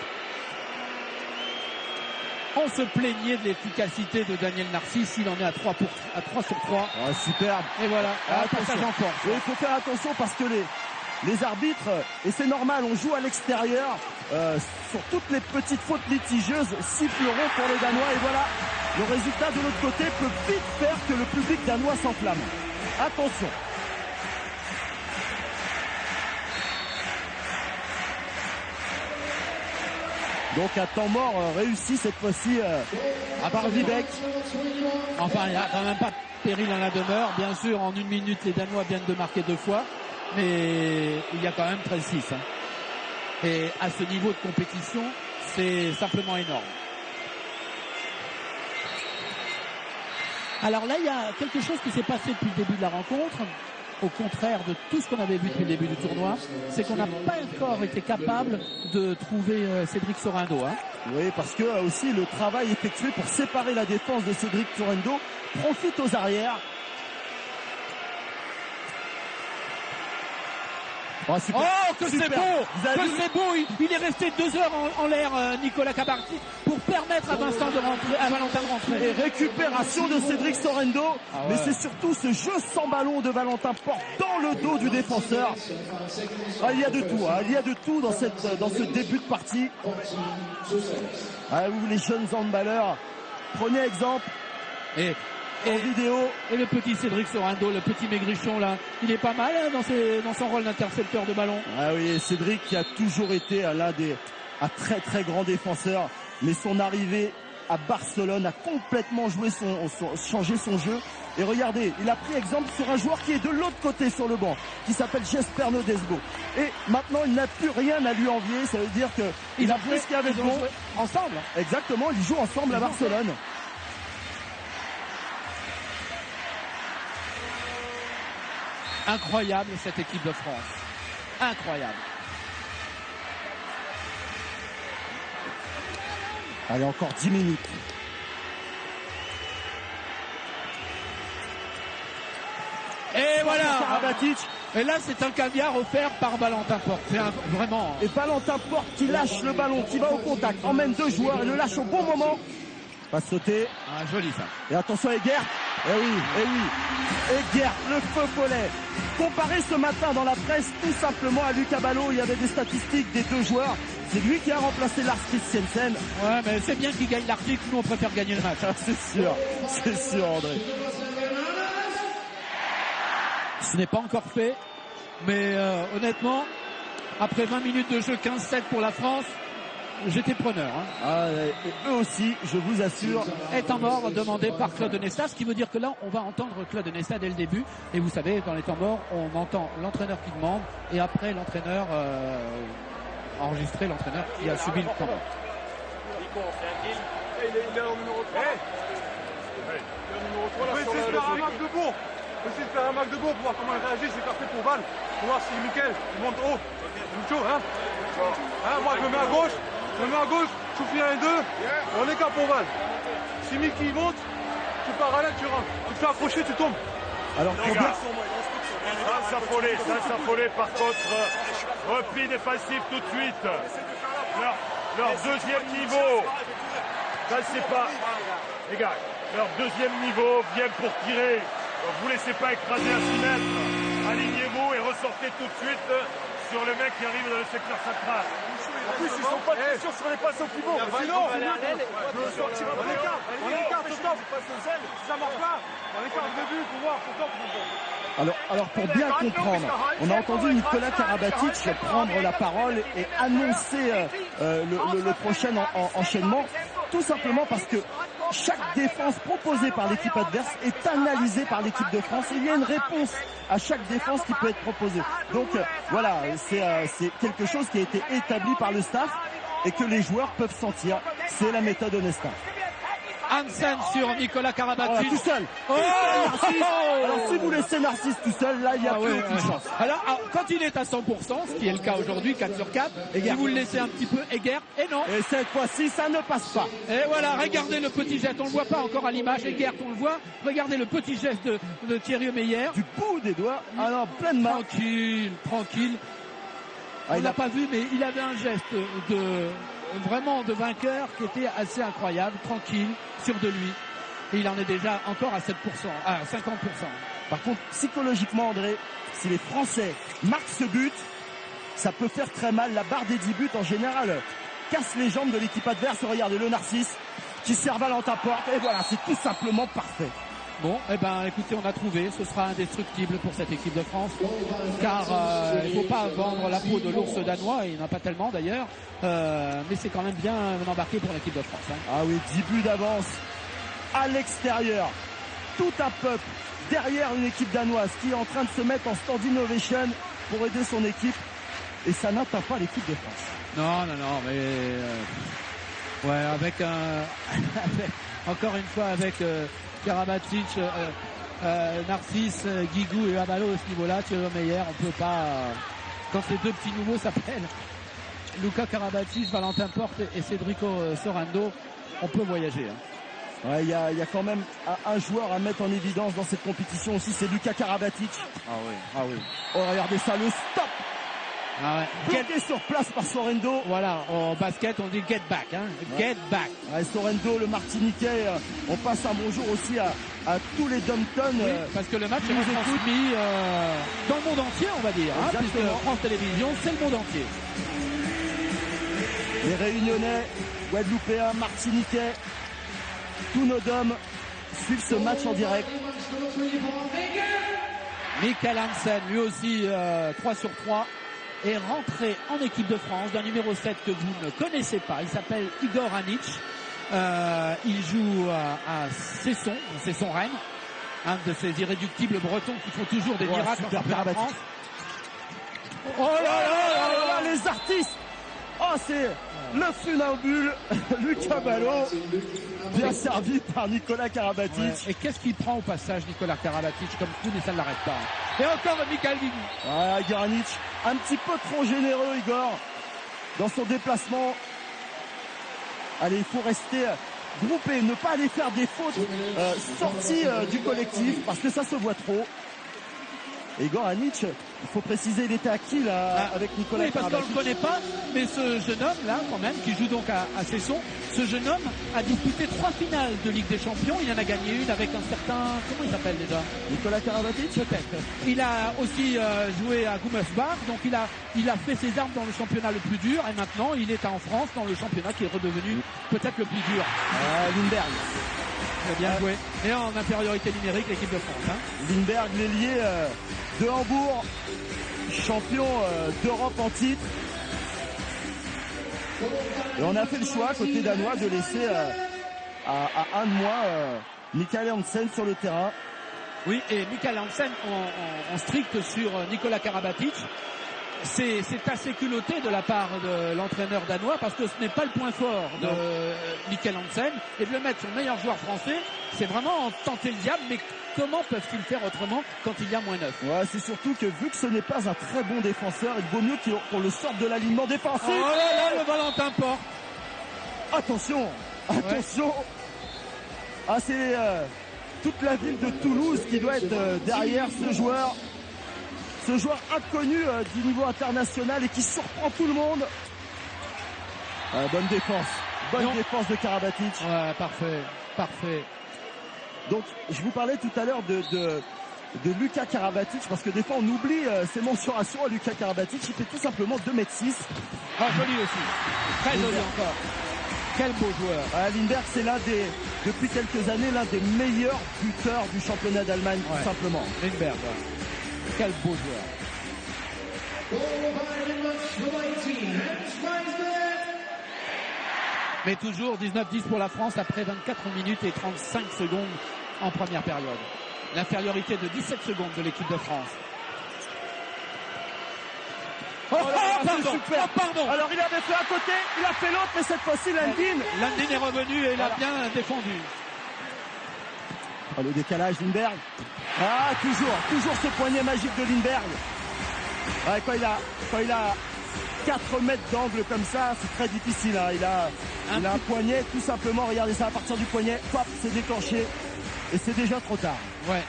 On se plaignait de l'efficacité de Daniel Narcisse. Il en est à 3 sur 3. Superbe. Et voilà, passage en force. Il faut faire attention parce que les arbitres, et c'est normal, on joue à l'extérieur, sur toutes les petites fautes litigieuses, siffleront pour les Danois. Et voilà, le résultat de l'autre côté peut vite faire que le public danois s'enflamme. Attention. Donc un temps mort réussi cette fois-ci par Vivek. Enfin, il n'y a quand même pas de péril en la demeure. Bien sûr, en 1 minute, les Danois viennent de marquer 2 fois. Mais il y a quand même 13-6. Hein. Et à ce niveau de compétition, c'est simplement énorme. Alors là, il y a quelque chose qui s'est passé depuis le début de la rencontre. Au contraire de tout ce qu'on avait vu depuis le début du tournoi, c'est qu'on n'a pas encore été capable de trouver Cédric Sorendo. Hein. Oui, parce que aussi le travail effectué pour séparer la défense de Cédric Sorendo profite aux arrières. Oh, que c'est beau! Que c'est beau! Il est resté 2 heures en l'air, Nicolas Karabatic, pour permettre à Valentin de rentrer. Et récupération de Cédric Sorendo. Ah ouais. Mais c'est surtout ce jeu sans ballon de Valentin Porte dans le dos du défenseur. Ah, il y a de tout, hein. Il y a de tout dans ce début de partie. Ah, vous, les jeunes handballeurs, prenez exemple. En vidéo. Et le petit Cédric Sorendo, le petit maigrichon là, il est pas mal hein, dans son rôle d'intercepteur de ballon. Ah oui, Cédric qui a toujours été l'un des très très grands défenseurs, mais son arrivée à Barcelone a complètement changé son jeu. Et regardez, il a pris exemple sur un joueur qui est de l'autre côté sur le banc, qui s'appelle Jesper Nodesbo. Et maintenant, il n'a plus rien à lui envier. Ça veut dire que il a pris ce qu'il avait de bon. Ensemble. Exactement, ils jouent ensemble à Barcelone. Incroyable cette équipe de France. Incroyable. Allez, encore 10 minutes. Et voilà. Karabatic. Et là, c'est un caviar offert par Valentin Porte. C'est vraiment. Et Valentin Porte qui lâche le ballon, qui va au contact, emmène 2 joueurs et le lâche au bon moment. Va sauter. Ah, joli ça. Et attention à Egert. Eh oui. Egert, le feu follet. Comparé ce matin dans la presse tout simplement à Lucas Ballot, il y avait des statistiques des 2 joueurs. C'est lui qui a remplacé Lars Christiansen. Ouais, mais c'est bien qu'il gagne l'article. Nous, on préfère gagner le match. C'est sûr, André. Ce n'est pas encore fait. Mais honnêtement, après 20 minutes de jeu, 15-7 pour la France, j'étais preneur. Hein. Ah, et eux aussi, je vous assure. Est en mort demandé par Claude Onesta, ce qui veut dire que là, on va entendre Claude Onesta dès le début. Et vous savez, dans les temps morts, on entend l'entraîneur qui demande et après l'entraîneur enregistrer l'entraîneur qui a subi le temps mort. Il est au numéro 3. Le numéro 3 là, sur le Mac de Bourg. On va essayer de faire un Mac de Bourg pour voir comment il réagit. C'est parfait pour Val. Pour voir si Mickaël monte haut. C'est chaud, hein. Moi, je me mets à gauche. Souffle 1 et 2. On est cap pour Val. Si Mickey monte, tu parallèles, tu rentres. Tu te fais accrocher, tu tombes. Alors, les gars, ça s'affoler. Par contre, repli défensif tout de suite. Leur deuxième niveau. Ça, c'est pas. Les gars, leur deuxième niveau vient pour tirer. Vous laissez pas écraser à 6 mètres. Alignez-vous et ressortez tout de suite sur le mec qui arrive dans le secteur central. En plus, ils sont pas très sûrs sur les passes au pivot. Sinon, on écarte au top. Si ça marche pas, on écarte au début pour voir pour top. Alors pour bien comprendre, on a entendu Nicolas Karabatic prendre la parole et annoncer le prochain enchaînement, tout simplement parce que chaque défense proposée par l'équipe adverse est analysée par l'équipe de France. Il y a une réponse à chaque défense qui peut être proposée. Donc voilà, c'est quelque chose qui a été établi par le staff et que les joueurs peuvent sentir. C'est la méthode Onesta. Hansen sur Nicolas Karabatic. Tout seul. Alors si vous laissez Narcisse tout seul, là il n'y a plus aucune chance. Alors quand il est à 100%, ce qui est le cas aujourd'hui, 4 sur 4, si vous le laissez un petit peu Egert, et non. Et cette fois-ci, ça ne passe pas. Et voilà, regardez le petit geste, on le voit pas encore à l'image, Egert, on le voit. Regardez le petit geste de Thierry Meyer. Du bout des doigts, alors pleine main. Tranquille. On l'a pas vu, mais il avait un geste vraiment de vainqueur qui était assez incroyable, tranquille, sûr de lui. Et il en est déjà encore à 7%, à 50%. Par contre, psychologiquement, André, si les Français marquent ce but, ça peut faire très mal. La barre des 10 buts en général casse les jambes de l'équipe adverse. Regardez le Narcisse qui sert Valentin Porte. Et voilà, c'est tout simplement parfait. Bon, eh ben, écoutez, on a trouvé. Ce sera indestructible pour cette équipe de France, car il ne faut pas vendre la peau de l'ours danois. Il n'y en a pas tellement d'ailleurs, mais c'est quand même bien embarqué pour l'équipe de France. Hein. Ah oui, 10 buts d'avance à l'extérieur. Tout un peuple derrière une équipe danoise qui est en train de se mettre en standing ovation pour aider son équipe. Et ça n'atteint pas l'équipe de France. Non, mais ouais, avec encore une fois avec Karabatic, Narcisse, Guigou et Abalo à ce niveau-là, Thierry Meyer, on peut pas. Quand ces deux petits nouveaux s'appellent Luka Karabatic, Valentin Porte et Cedrico Sorando, on peut voyager. Hein. Ouais, il y a quand même un joueur à mettre en évidence dans cette compétition aussi, c'est Luka Karabatic. Ah oui. Oh, regardez ça, le stop. Ah ouais. Bloqué sur place par Sorendo. Voilà, en basket on dit get back, hein. Get back. Ouais, Sorendo, le Martiniquais, on passe un bonjour aussi à tous les Domptons. Oui, parce que le match est retransmis dans le monde entier, on va dire. Hein, puisque France Télévisions, c'est le monde entier. Les Réunionnais, Guadeloupéens, Martiniquais, tous nos Dom suivent ce match en direct. Michael Hansen, lui aussi 3 sur 3. Est rentré en équipe de France d'un numéro 7 que vous ne connaissez pas. Il s'appelle Igor Anic. Il joue à Cesson Rennes. Un de ces irréductibles bretons qui font toujours des miracles en France. Oh là là, les artistes. Oh, c'est le funambule, Lucas Ballot, bien servi par Nicolas Karabatic. Ouais. Et qu'est-ce qu'il prend au passage, Nicolas Karabatic, comme coup, mais ça ne l'arrête pas. Et encore Michael Guigou. Voilà, Igor Anic, un petit peu trop généreux, Igor, dans son déplacement. Allez, il faut rester groupé, ne pas aller faire des fautes sorties du collectif, parce que ça se voit trop. Et Igor Anic, il faut préciser, il était à qui là avec Nicolas Karabatic. Parce qu'on ne le connaît pas, mais ce jeune homme là quand même, qui joue donc à Cesson, ce jeune homme a disputé 3 finales de Ligue des Champions. Il en a gagné une avec un certain, comment il s'appelle déjà, Nicolas Karabatic peut-être. Il a aussi joué à Gummersbach, donc il a fait ses armes dans le championnat le plus dur, et maintenant il est en France dans le championnat qui est redevenu peut-être le plus dur. Lindberg. Bien joué. Et en infériorité numérique, l'équipe de France. Hein. Lindberg, l'ailier de Hambourg, champion d'Europe en titre. Et on a fait le choix, côté danois, de laisser à un de moi Michael Hansen sur le terrain. Oui, et Michael Hansen en strict sur Nicolas Karabatic. C'est assez culotté de la part de l'entraîneur danois, parce que ce n'est pas le point fort de Michael Hansen, et de le mettre sur le meilleur joueur français, c'est vraiment tenter le diable. Mais comment peuvent-ils faire autrement quand il y a -9? Ouais, c'est surtout que vu que ce n'est pas un très bon défenseur, il vaut mieux qu'on le sorte de l'alignement défensif. Oh là là, le Valentin Porte. Attention. Ah, c'est toute la ville de Toulouse qui doit être derrière ce joueur inconnu du niveau international et qui surprend tout le monde. Bonne défense de Karabatic. Ouais, parfait. Donc je vous parlais tout à l'heure de Luka Karabatic, parce que des fois on oublie ses mensurations à Luka Karabatic. Il fait tout simplement 2m6. Ah, joli aussi, très joli encore. Quel beau joueur. Lindberg, c'est depuis quelques années l'un des meilleurs buteurs du championnat d'Allemagne, tout simplement. Lindberg, ouais. Quel beau joueur. Mais toujours 19-10 pour la France après 24 minutes et 35 secondes en première période. L'infériorité de 17 secondes de l'équipe de France. Pardon. Alors il avait fait un côté, il a fait l'autre, mais cette fois-ci Landin est revenu et il a bien défendu. Le décalage Lindberg. Toujours ce poignet magique de Lindberg. Ouais, quand il a 4 mètres d'angle comme ça, c'est très difficile. Hein. Il a un poignet, tout simplement. Regardez ça, à partir du poignet, pop, c'est déclenché. Et c'est déjà trop tard. Ouais.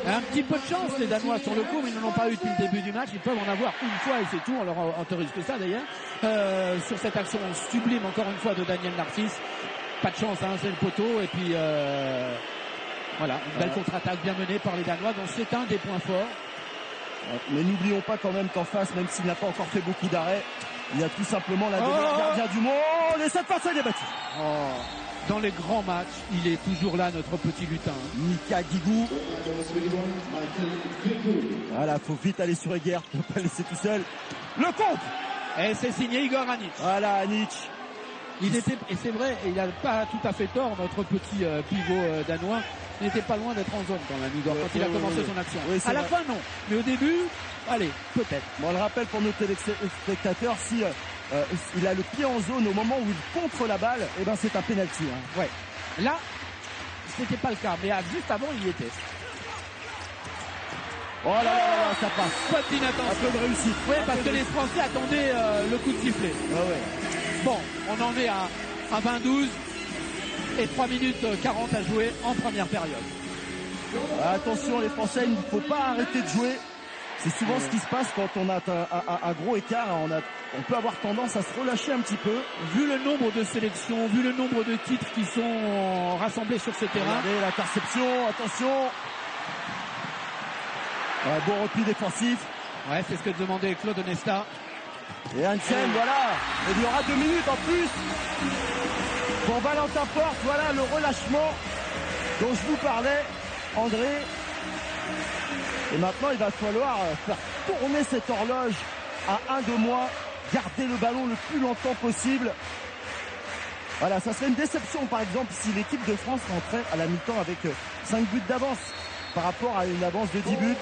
Un petit peu de chance, les Danois, sur le coup, mais ils n'en ont pas eu depuis le début du match. Ils peuvent en avoir une fois et c'est tout. On leur autorise que ça, d'ailleurs. Sur cette action sublime, encore une fois, de Daniel Narcisse. Pas de chance, hein, c'est le poteau. Et puis, voilà, une belle contre-attaque bien menée par les Danois. Donc, c'est un des points forts. Mais n'oublions pas quand même qu'en face, même s'il n'a pas encore fait beaucoup d'arrêts, il y a tout simplement la meilleure gardien du monde. Et cette fois, il est battu. Dans les grands matchs, il est toujours là, notre petit lutin. Mika Guigou. Voilà, faut vite aller sur Egert, ne pas laisser tout seul. Le compte. Et c'est signé Igor Anic. Voilà, Anic. Et c'est vrai, il n'a pas tout à fait tort, notre petit pivot danois. Il n'était pas loin d'être en zone quand même, Igor, quand il a commencé son action. Oui, à la fin, non. Mais au début, allez, peut-être. Bon, on le rappelle pour nos téléspectateurs, si il a le pied en zone au moment où il contre la balle, eh ben c'est un penalty. Hein. Ouais. Là, c'était pas le cas, mais juste avant, il y était. Oh là là, ça passe. Pas d'inattention. Un peu de réussite. Oui, parce que les Français attendaient le coup de sifflet. Ah ouais. Bon, on en est à 20-12 et 3 minutes 40 à jouer en première période. Attention les Français, il ne faut pas arrêter de jouer. C'est souvent ce qui se passe quand on a un gros écart. On peut avoir tendance à se relâcher un petit peu. Vu le nombre de sélections, vu le nombre de titres qui sont rassemblés sur ce terrain. Regardez l'interception, attention. Bon repli défensif. Ouais, c'est ce que demandait Claude Onesta. Et Hansen, voilà. Et il y aura 2 minutes en plus. Pour Valentin Porte, voilà le relâchement dont je vous parlais, André. Et maintenant, il va falloir faire tourner cette horloge à 1 de moins, garder le ballon le plus longtemps possible. Voilà, ça serait une déception, par exemple, si l'équipe de France rentrait à la mi-temps avec 5 buts d'avance par rapport à une avance de 10 buts.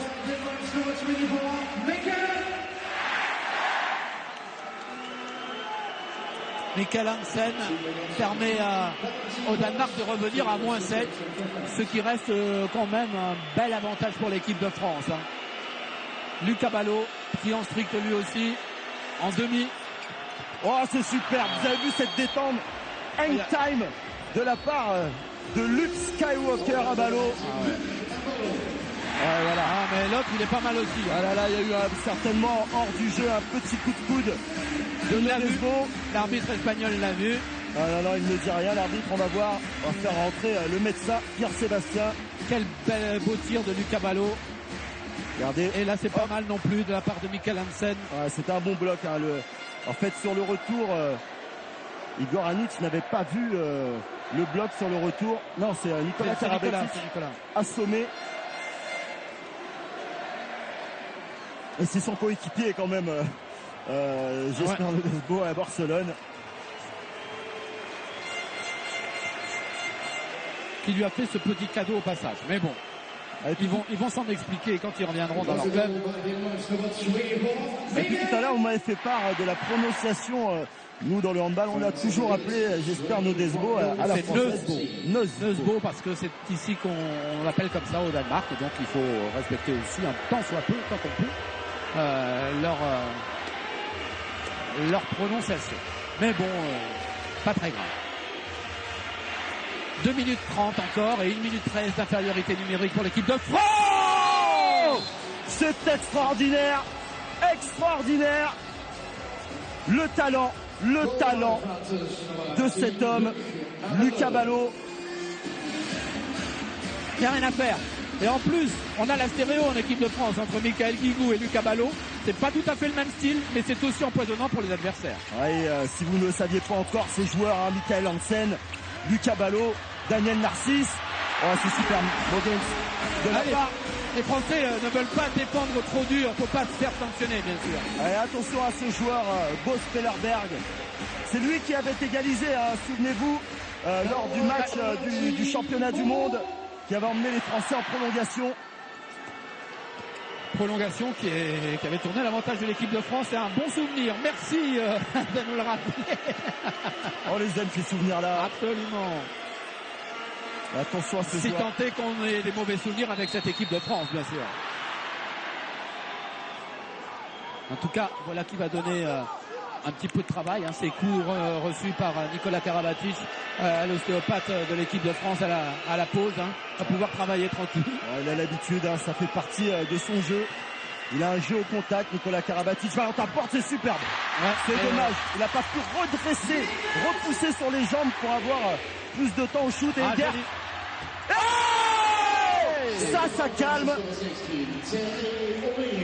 Mikkel Hansen permet au Danemark de revenir à -7, ce qui reste quand même un bel avantage pour l'équipe de France. Lucas Ballot qui en strict lui aussi en demi. Oh, c'est superbe. Vous avez vu cette détente hang time de la part de Luke Skywalker à Ballot. Voilà. Mais l'autre il est pas mal aussi. Ah là, il y a eu certainement hors du jeu un petit coup de coude de Nodesbo. L'arbitre espagnol l'a vu. Ah non, il ne dit rien, l'arbitre, on va voir. On va faire rentrer le médecin Pierre-Sébastien. Quel beau tir de Lucas Ballot. Regardez. Et là c'est pas mal non plus de la part de Mikkel Hansen. C'était un bon bloc. Hein, en fait sur le retour, Igor Anic n'avait pas vu le bloc sur le retour. Non, c'est Nicolas Karabatic assommé. Et c'est son coéquipier quand même, Jesper Nodesbo à Barcelone. Qui lui a fait ce petit cadeau au passage. Mais bon, ils vont s'en expliquer quand ils reviendront dans leur club. Et puis tout à l'heure, vous m'avez fait part de la prononciation. Nous, dans le handball, on a toujours appelé Jesper Nodesbo à la française. Nodesbo, parce que c'est ici qu'on l'appelle comme ça au Danemark. Et donc, il faut respecter aussi, un tant soit peu, tant qu'on peut, leur prononciation. Mais bon, pas très grave. 2 minutes 30 encore et 1 minute 13 d'infériorité numérique pour l'équipe de France. C'est extraordinaire, extraordinaire. Le talent de cet homme, Lucas Ballot. Il n'y a rien à faire. Et en plus, on a la stéréo en équipe de France entre Mikkel Guigou et Lucas Ballot. C'est pas tout à fait le même style, mais c'est aussi empoisonnant pour les adversaires. Oui, si vous ne le saviez pas encore, ces joueurs, hein, Mikkel Hansen, Lucas Ballot, Daniel Narcisse. Oh, c'est super. De la part. Les Français ne veulent pas défendre trop dur, faut pas se faire sanctionner, bien sûr. Allez, attention à ce joueur, Bo Spellerberg. C'est lui qui avait égalisé, hein, souvenez-vous, lors du match du championnat du monde, qui avait emmené les Français en prolongation. Prolongation qui avait tourné à l'avantage de l'équipe de France. C'est un bon souvenir. Merci de nous le rappeler. On les aime ces souvenirs-là. Absolument. Attention à ce si joueur. tant est qu'on ait des mauvais souvenirs avec cette équipe de France, bien sûr. En tout cas, voilà qui va donner un petit peu de travail. Hein, ces coups reçus par Nicolas Karabatic, l'ostéopathe de l'équipe de France à la pause. Hein, va pouvoir travailler tranquille. Ouais, il a l'habitude, hein, ça fait partie de son jeu. Il a un jeu au contact, Nicolas Karabatic. Valentin Porte, c'est superbe. Ouais, c'est dommage. Il n'a pas pu redresser, repousser sur les jambes pour avoir plus de temps au shoot. Et Ça calme.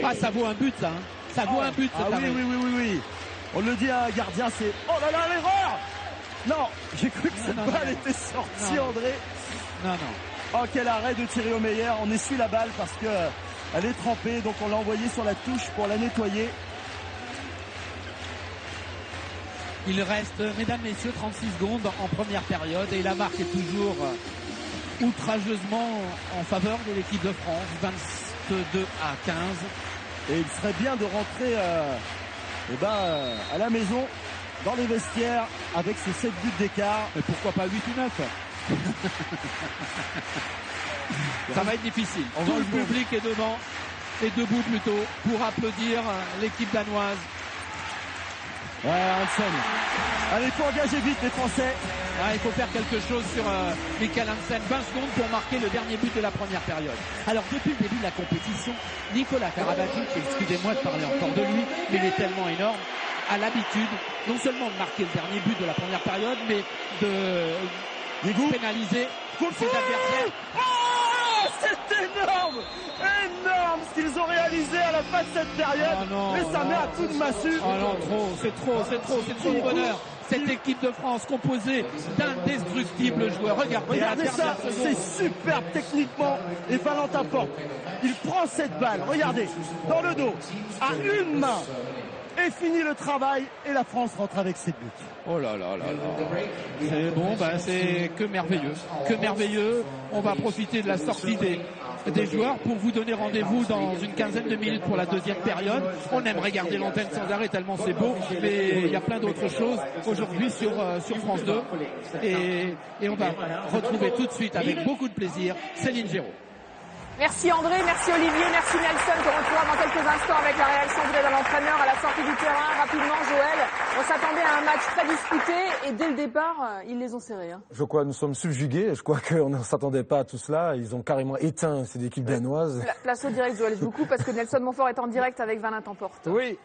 Ah, ça vaut un but, ça. Hein. Ça vaut un but, cet arrêt. Oui. On le dit à un gardien, c'est... Oh là là, l'erreur! Non, j'ai cru que cette balle était sortie, André. Non. Oh, quel arrêt de Thierry Omeyer. On essuie la balle parce que elle est trempée, donc on l'a envoyée sur la touche pour la nettoyer. Il reste, mesdames, messieurs, 36 secondes en première période et la marque est toujours outrageusement en faveur de l'équipe de France, 22-15. Et il serait bien de rentrer à la maison, dans les vestiaires, avec ces 7 buts d'écart. Et pourquoi pas 8 ou 9? Ça va être difficile. Tout le public est devant, et debout plutôt, pour applaudir l'équipe danoise. Ouais, Hansen. Allez, il faut engager vite les Français. Il faut faire quelque chose sur Michael Hansen. 20 secondes pour marquer le dernier but de la première période. Alors, depuis le début de la compétition, Nicolas Karabatic, excusez-moi de parler encore de lui, mais il est tellement énorme, a l'habitude non seulement de marquer le dernier but de la première période, mais de pénaliser ses adversaires. Oh, c'est énorme! Énorme ce qu'ils ont réalisé à la fin de cette période. Mais ça met à coup de massue. Oh non, c'est trop de bonheur. Cette équipe de France composée d'indestructibles joueurs. Regardez ça, c'est superbe techniquement. Et Valentin Porte, il prend cette balle, regardez, dans le dos, à une main. Et finit le travail et la France rentre avec ses buts. Oh là là. C'est bon, c'est que merveilleux. On va profiter de la sortie des joueurs pour vous donner rendez-vous dans une quinzaine de minutes pour la deuxième période. On aimerait garder l'antenne sans arrêt tellement c'est beau, mais il y a plein d'autres choses aujourd'hui sur France 2. Et on va retrouver tout de suite avec beaucoup de plaisir Céline Géraud. Merci André, merci Olivier, merci Nelson qu'on retrouvera dans quelques instants avec la réaction de l'entraîneur à la sortie du terrain. Rapidement Joël, on s'attendait à un match très disputé et dès le départ, ils les ont serrés. Hein. Je crois que nous sommes subjugués, je crois qu'on ne s'attendait pas à tout cela. Ils ont carrément éteint cette équipe danoise. Place au direct Joël, je vous coupe parce que Nelson Montfort est en direct avec Valentin Porte. Oui.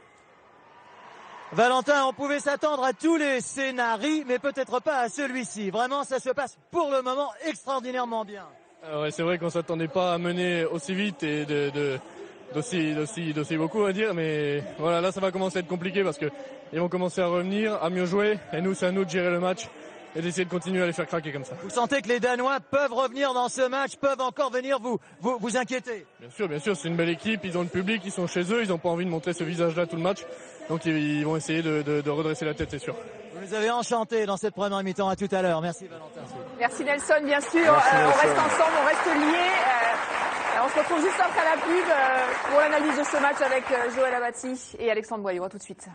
Valentin, on pouvait s'attendre à tous les scénarios, mais peut-être pas à celui-ci. Vraiment, ça se passe pour le moment extraordinairement bien. Ouais, c'est vrai qu'on s'attendait pas à mener aussi vite et d'aussi beaucoup à dire, mais voilà, là ça va commencer à être compliqué parce que ils vont commencer à revenir, à mieux jouer, et nous c'est à nous de gérer le match et d'essayer de continuer à les faire craquer comme ça. Vous sentez que les Danois peuvent revenir dans ce match, peuvent encore venir vous inquiéter? Bien sûr, c'est une belle équipe, ils ont le public, ils sont chez eux, ils n'ont pas envie de montrer ce visage-là tout le match, donc ils vont essayer de redresser la tête, c'est sûr. Vous nous avez enchanté dans cette première mi-temps. À tout à l'heure. Merci Valentin. Merci Nelson, bien sûr. On reste ensemble, on reste liés. On se retrouve juste après la pub pour l'analyse de ce match avec Joël Abati et Alexandre Boyau. À tout de suite.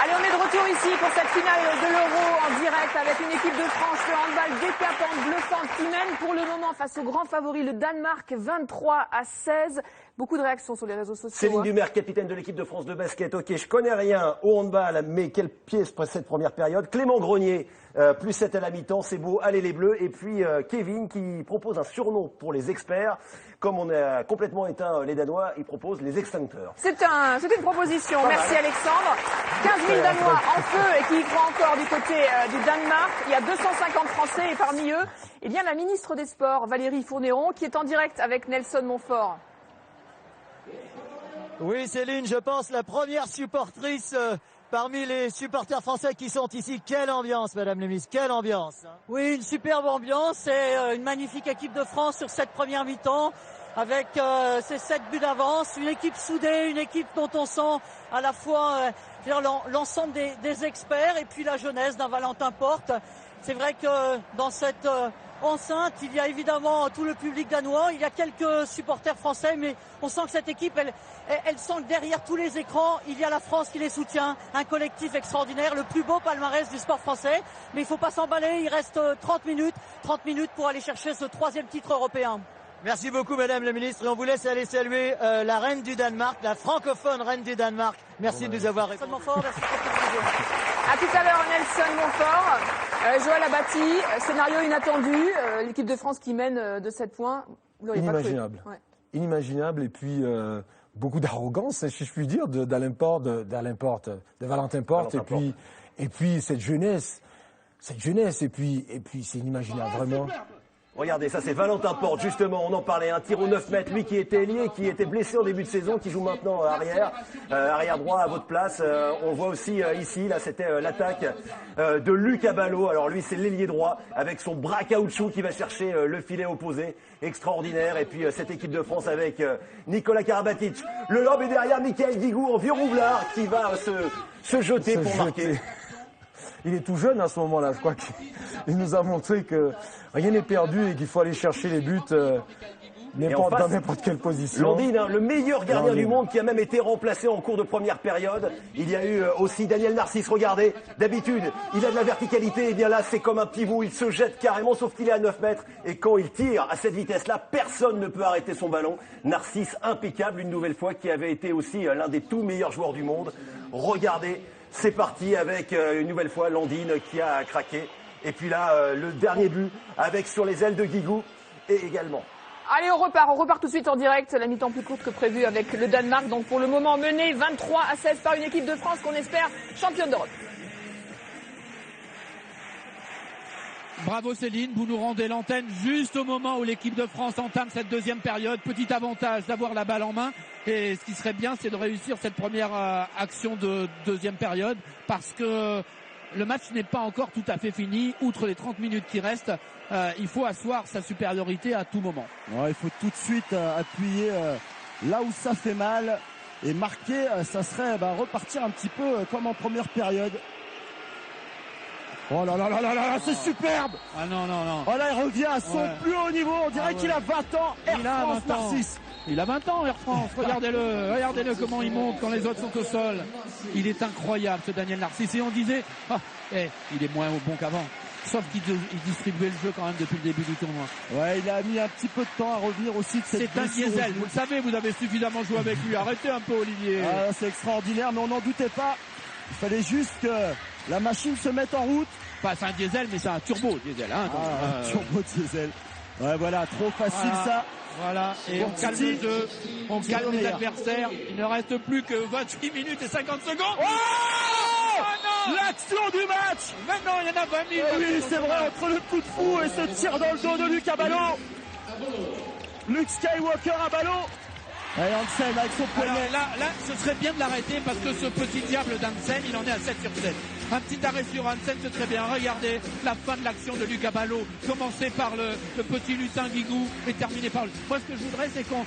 Allez, on est de retour ici pour cette finale de l'Euro en direct avec une équipe de France de handball décapante, bluffante, qui mène pour le moment face au grand favori, le Danemark, 23-16. Beaucoup de réactions sur les réseaux sociaux. Céline Dumer, capitaine de l'équipe de France de basket. Ok, je connais rien au handball, mais quelle pièce pour cette première période. Clément Grenier, plus 7 à la mi-temps, c'est beau, allez les Bleus. Et puis Kevin qui propose un surnom pour les experts. Comme on a complètement éteint les Danois, il propose les extincteurs. C'est une proposition. Merci Alexandre. 15 000 Danois en feu et qui y croient encore du côté du Danemark. Il y a 250 Français et parmi eux, eh bien, la ministre des Sports, Valérie Fourniron, qui est en direct avec Nelson Montfort. Oui, Céline, je pense la première supportrice parmi les supporters français qui sont ici. Quelle ambiance, Madame la ministre, quelle ambiance. Oui, une superbe ambiance et une magnifique équipe de France sur cette première mi-temps avec ces 7 buts d'avance. Une équipe soudée, une équipe dont on sent à la fois l'ensemble des experts et puis la jeunesse d'un Valentin Porte. C'est vrai que dans cette enceinte, il y a évidemment tout le public danois, il y a quelques supporters français, mais on sent que cette équipe, elle sent que derrière tous les écrans, il y a la France qui les soutient, un collectif extraordinaire, le plus beau palmarès du sport français. Mais il ne faut pas s'emballer, il reste 30 minutes pour aller chercher ce 3e titre européen. Merci beaucoup, Madame la ministre, et on vous laisse aller saluer la reine du Danemark, la francophone reine du Danemark. Merci de nous avoir répondu. À tout à l'heure, Nelson Montfort. Joël Abati, scénario inattendu, l'équipe de France qui mène de 7 points. Vous l'auriez pas cru. Ouais. Inimaginable, et puis beaucoup d'arrogance, si je puis dire, de Valentin Porte, et puis cette jeunesse. cette jeunesse. Et puis c'est inimaginable, vraiment. Regardez, ça c'est Valentin Porte, justement, on en parlait, un tir au 9 mètres, lui qui était ailier, qui était blessé en début de saison, qui joue maintenant arrière droit à votre place. On voit aussi ici, là c'était l'attaque de Lucas Ballot. Alors lui c'est l'ailier droit, avec son bras caoutchouc qui va chercher le filet opposé, extraordinaire. Et puis cette équipe de France avec Nikola Karabatic. Le lob est derrière Michael Guigou en vieux roublard qui va se jeter pour marquer. Il est tout jeune à ce moment-là, je crois qu'il nous a montré que rien n'est perdu et qu'il faut aller chercher les buts dans n'importe quelle position. Landine, le meilleur gardien du monde qui a même été remplacé en cours de première période. Il y a eu aussi Daniel Narcisse, regardez, d'habitude il a de la verticalité, et bien là c'est comme un pivot, il se jette carrément sauf qu'il est à 9 mètres et quand il tire à cette vitesse-là, personne ne peut arrêter son ballon. Narcisse impeccable une nouvelle fois qui avait été aussi l'un des tout meilleurs joueurs du monde. Regardez. C'est parti avec une nouvelle fois Landine qui a craqué. Et puis là, le dernier but avec sur les ailes de Guigou et également. Allez, on repart tout de suite en direct. La mi-temps plus courte que prévu avec le Danemark. Donc pour le moment mené 23-16 par une équipe de France qu'on espère championne d'Europe. Bravo Céline, vous nous rendez l'antenne juste au moment où l'équipe de France entame cette deuxième période. Petit avantage d'avoir la balle en main. Et ce qui serait bien, c'est de réussir cette première action de deuxième période parce que le match n'est pas encore tout à fait fini. Outre les 30 minutes qui restent, il faut asseoir sa supériorité à tout moment. Ouais, il faut tout de suite appuyer là où ça fait mal et marquer. Ça serait repartir un petit peu comme en première période. Oh là là là là là, c'est superbe! Ah non. Oh là, il revient à son plus haut niveau. On dirait qu'il a 20 ans. Air France, Narcisse. Il a 20 ans, Air France. Regardez-le comment il monte quand les autres sont au sol. Il est incroyable, ce Daniel Narcisse. Et on disait, il est moins bon qu'avant. Sauf qu'il distribuait le jeu quand même depuis le début du tournoi. Ouais, il a mis un petit peu de temps à revenir aussi de cette blessure. C'est un diesel, vous le savez, vous avez suffisamment joué avec lui. Arrêtez un peu, Olivier. Ah, c'est extraordinaire, mais on n'en doutait pas. Il fallait juste que la machine se mette en route. Pas c'est un diesel, mais c'est un turbo diesel. Hein, un turbo diesel. Ouais, voilà, trop facile ça. Voilà, et on calme le jeu, on calme les adversaires. Il ne reste plus que 28 minutes et 50 secondes. L'action du match. Maintenant, il y en a 20 000. Oui, c'est vrai, entre le coup de fou et ce tir dans le dos de Lucas Ballot. Luke Skywalker à Ballot. Et Hansen avec son poignet. Là, ce serait bien de l'arrêter parce que ce petit diable d'Hansen, il en est à 7 sur 7. Un petit arrêt sur Hansen, c'est très bien. Regardez la fin de l'action de Lucas Ballot, commencé par le petit lutin Guigou et terminé par lui. Moi, ce que je voudrais, c'est qu'on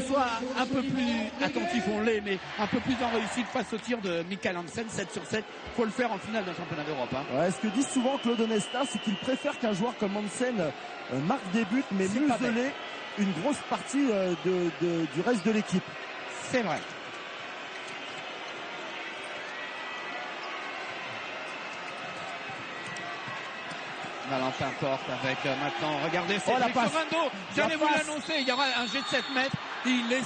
soit un peu plus attentif, on l'est, mais un peu plus en réussite face au tir de Michael Hansen, 7 sur 7. Faut le faire en finale d'un championnat d'Europe. Hein. Ouais, ce que dit souvent Claude Onesta, c'est qu'il préfère qu'un joueur comme Hansen marque des buts, mais museler une grosse partie du reste de l'équipe. C'est vrai. Valentin Porte avec maintenant, regardez, c'est Sorando. J'allais vous l'annoncer, il y aura un jet de 7 mètres. Il est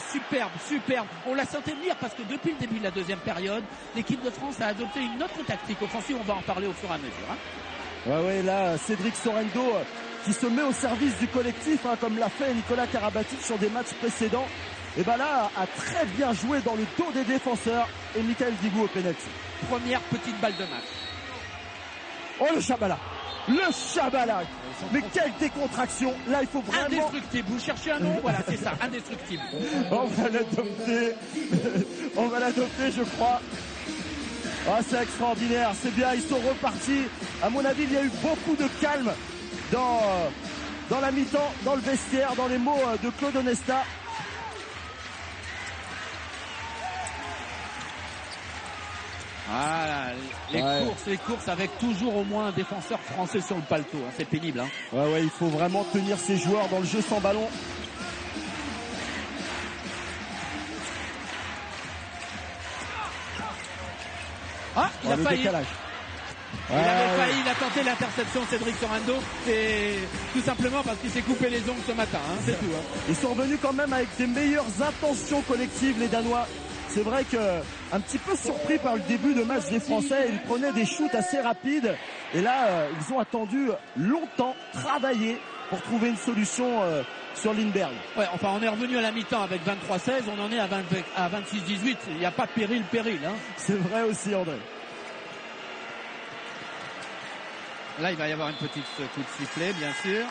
superbe. On l'a senti venir parce que depuis le début de la deuxième période, l'équipe de France a adopté une autre tactique offensive. On va en parler au fur et à mesure. Hein. Ouais, là, Cédric Sorando qui se met au service du collectif, comme l'a fait Nikola Karabatic sur des matchs précédents. Et là, a très bien joué dans le dos des défenseurs et Michael Guigou au penalty. Première petite balle de match. Oh, le Chabala. Mais quelle décontraction. Là, il faut vraiment... Indestructible. Vous cherchez un nom? Voilà, c'est ça. Indestructible. On va l'adopter, je crois. Ah, c'est extraordinaire. C'est bien, ils sont repartis. À mon avis, il y a eu beaucoup de calme dans la mi-temps, dans le vestiaire, dans les mots de Claude Onesta. Voilà, les courses avec toujours au moins un défenseur français sur le paletot, hein, c'est pénible. Hein. Ouais, il faut vraiment tenir ses joueurs dans le jeu sans ballon. Il a failli. Décalage. Il avait failli, il a tenté l'interception Cédric Sorando, c'est tout simplement parce qu'il s'est coupé les ongles ce matin, hein, c'est tout. Hein. Ils sont revenus quand même avec des meilleures intentions collectives, les Danois. C'est vrai un petit peu surpris par le début de match des Français, ils prenaient des shoots assez rapides et là ils ont attendu longtemps, travaillé pour trouver une solution sur Lindbergh. Ouais, enfin on est revenu à la mi-temps avec 23-16, on en est à 26-18, il n'y a pas péril. Hein. C'est vrai aussi, André. Là, il va y avoir une petite coup de sifflet, bien sûr.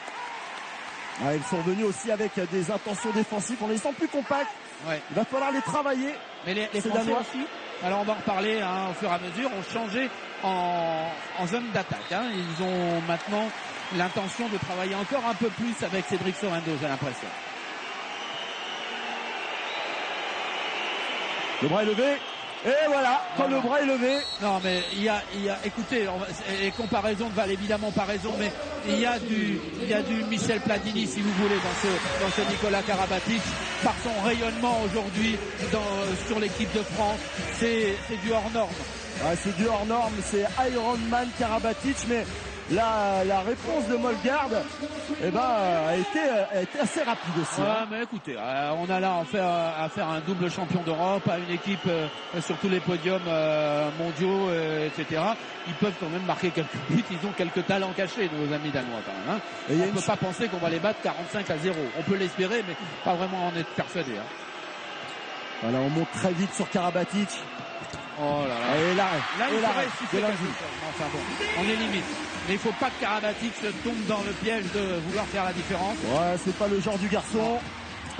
Ouais, ils sont venus aussi avec des intentions défensives. On les sent plus compacts. Ouais. Il va falloir les travailler. Mais les Français aussi, alors on va en reparler au fur et à mesure, ont changé en zone d'attaque. Ils ont maintenant l'intention de travailler encore un peu plus avec Cédric Sorendo, j'ai l'impression. Le bras est levé. Et voilà, quand le bras est levé. Non, mais il y a écoutez, les comparaisons ne valent évidemment pas raison, mais il y a du Michel Platini, si vous voulez, dans ce Nicolas Karabatic, par son rayonnement aujourd'hui sur l'équipe de France. C'est du hors norme. Ouais, c'est du hors norme, c'est Iron Man Karabatic, mais la réponse de Molgaard a été assez rapide aussi. Ouais, mais écoutez, on a là à faire un double champion d'Europe, à une équipe sur tous les podiums mondiaux, etc. Ils peuvent quand même marquer quelques buts, ils ont quelques talents cachés, nos amis danois quand même. On ne peut pas penser qu'on va les battre 45-0. On peut l'espérer, mais pas vraiment en être persuadé. Voilà, on monte très vite sur Karabatic. Oh là là. Et l'arrêt. Là, il faudrait siffler quelque chose. Enfin bon, on est limite. Mais il faut pas que Karabatic se tombe dans le piège de vouloir faire la différence. Ouais, c'est pas le genre du garçon.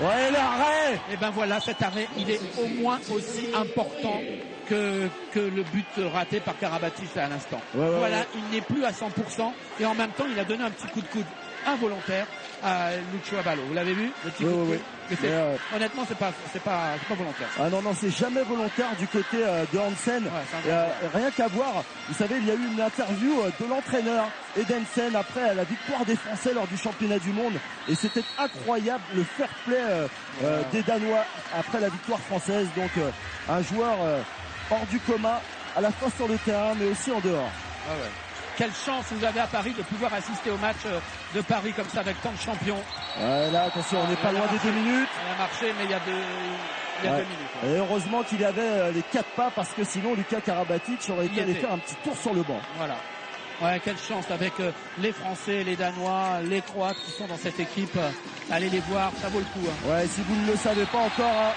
Ouais, l'arrêt. Et ben voilà, cet arrêt, il est au moins aussi important que le but raté par Karabatic à l'instant. Voilà, il n'est plus à 100% et en même temps, il a donné un petit coup de coude involontaire à Lucio Abalo. Vous l'avez vu, le petit coup de coude. Mais honnêtement, c'est pas volontaire. Ah non, c'est jamais volontaire du côté de Hansen. Rien qu'à voir, vous savez, il y a eu une interview de l'entraîneur Edensen après la victoire des Français lors du championnat du monde. Et c'était incroyable le fair play des Danois après la victoire française. Donc un joueur hors du commun, à la fois sur le terrain, mais aussi en dehors. Ah ouais. Quelle chance vous avez à Paris de pouvoir assister au match de Paris comme ça avec tant de champions. Là, attention, on n'est pas loin des 2 minutes. Il a marché, mais il y a 2 minutes. Et heureusement qu'il y avait les 4 pas parce que sinon Lucas Karabatic aurait été allé faire un petit tour sur le banc. Voilà. Ouais, quelle chance avec les Français, les Danois, les Croates qui sont dans cette équipe. Allez les voir, ça vaut le coup. Ouais, si vous ne le savez pas encore,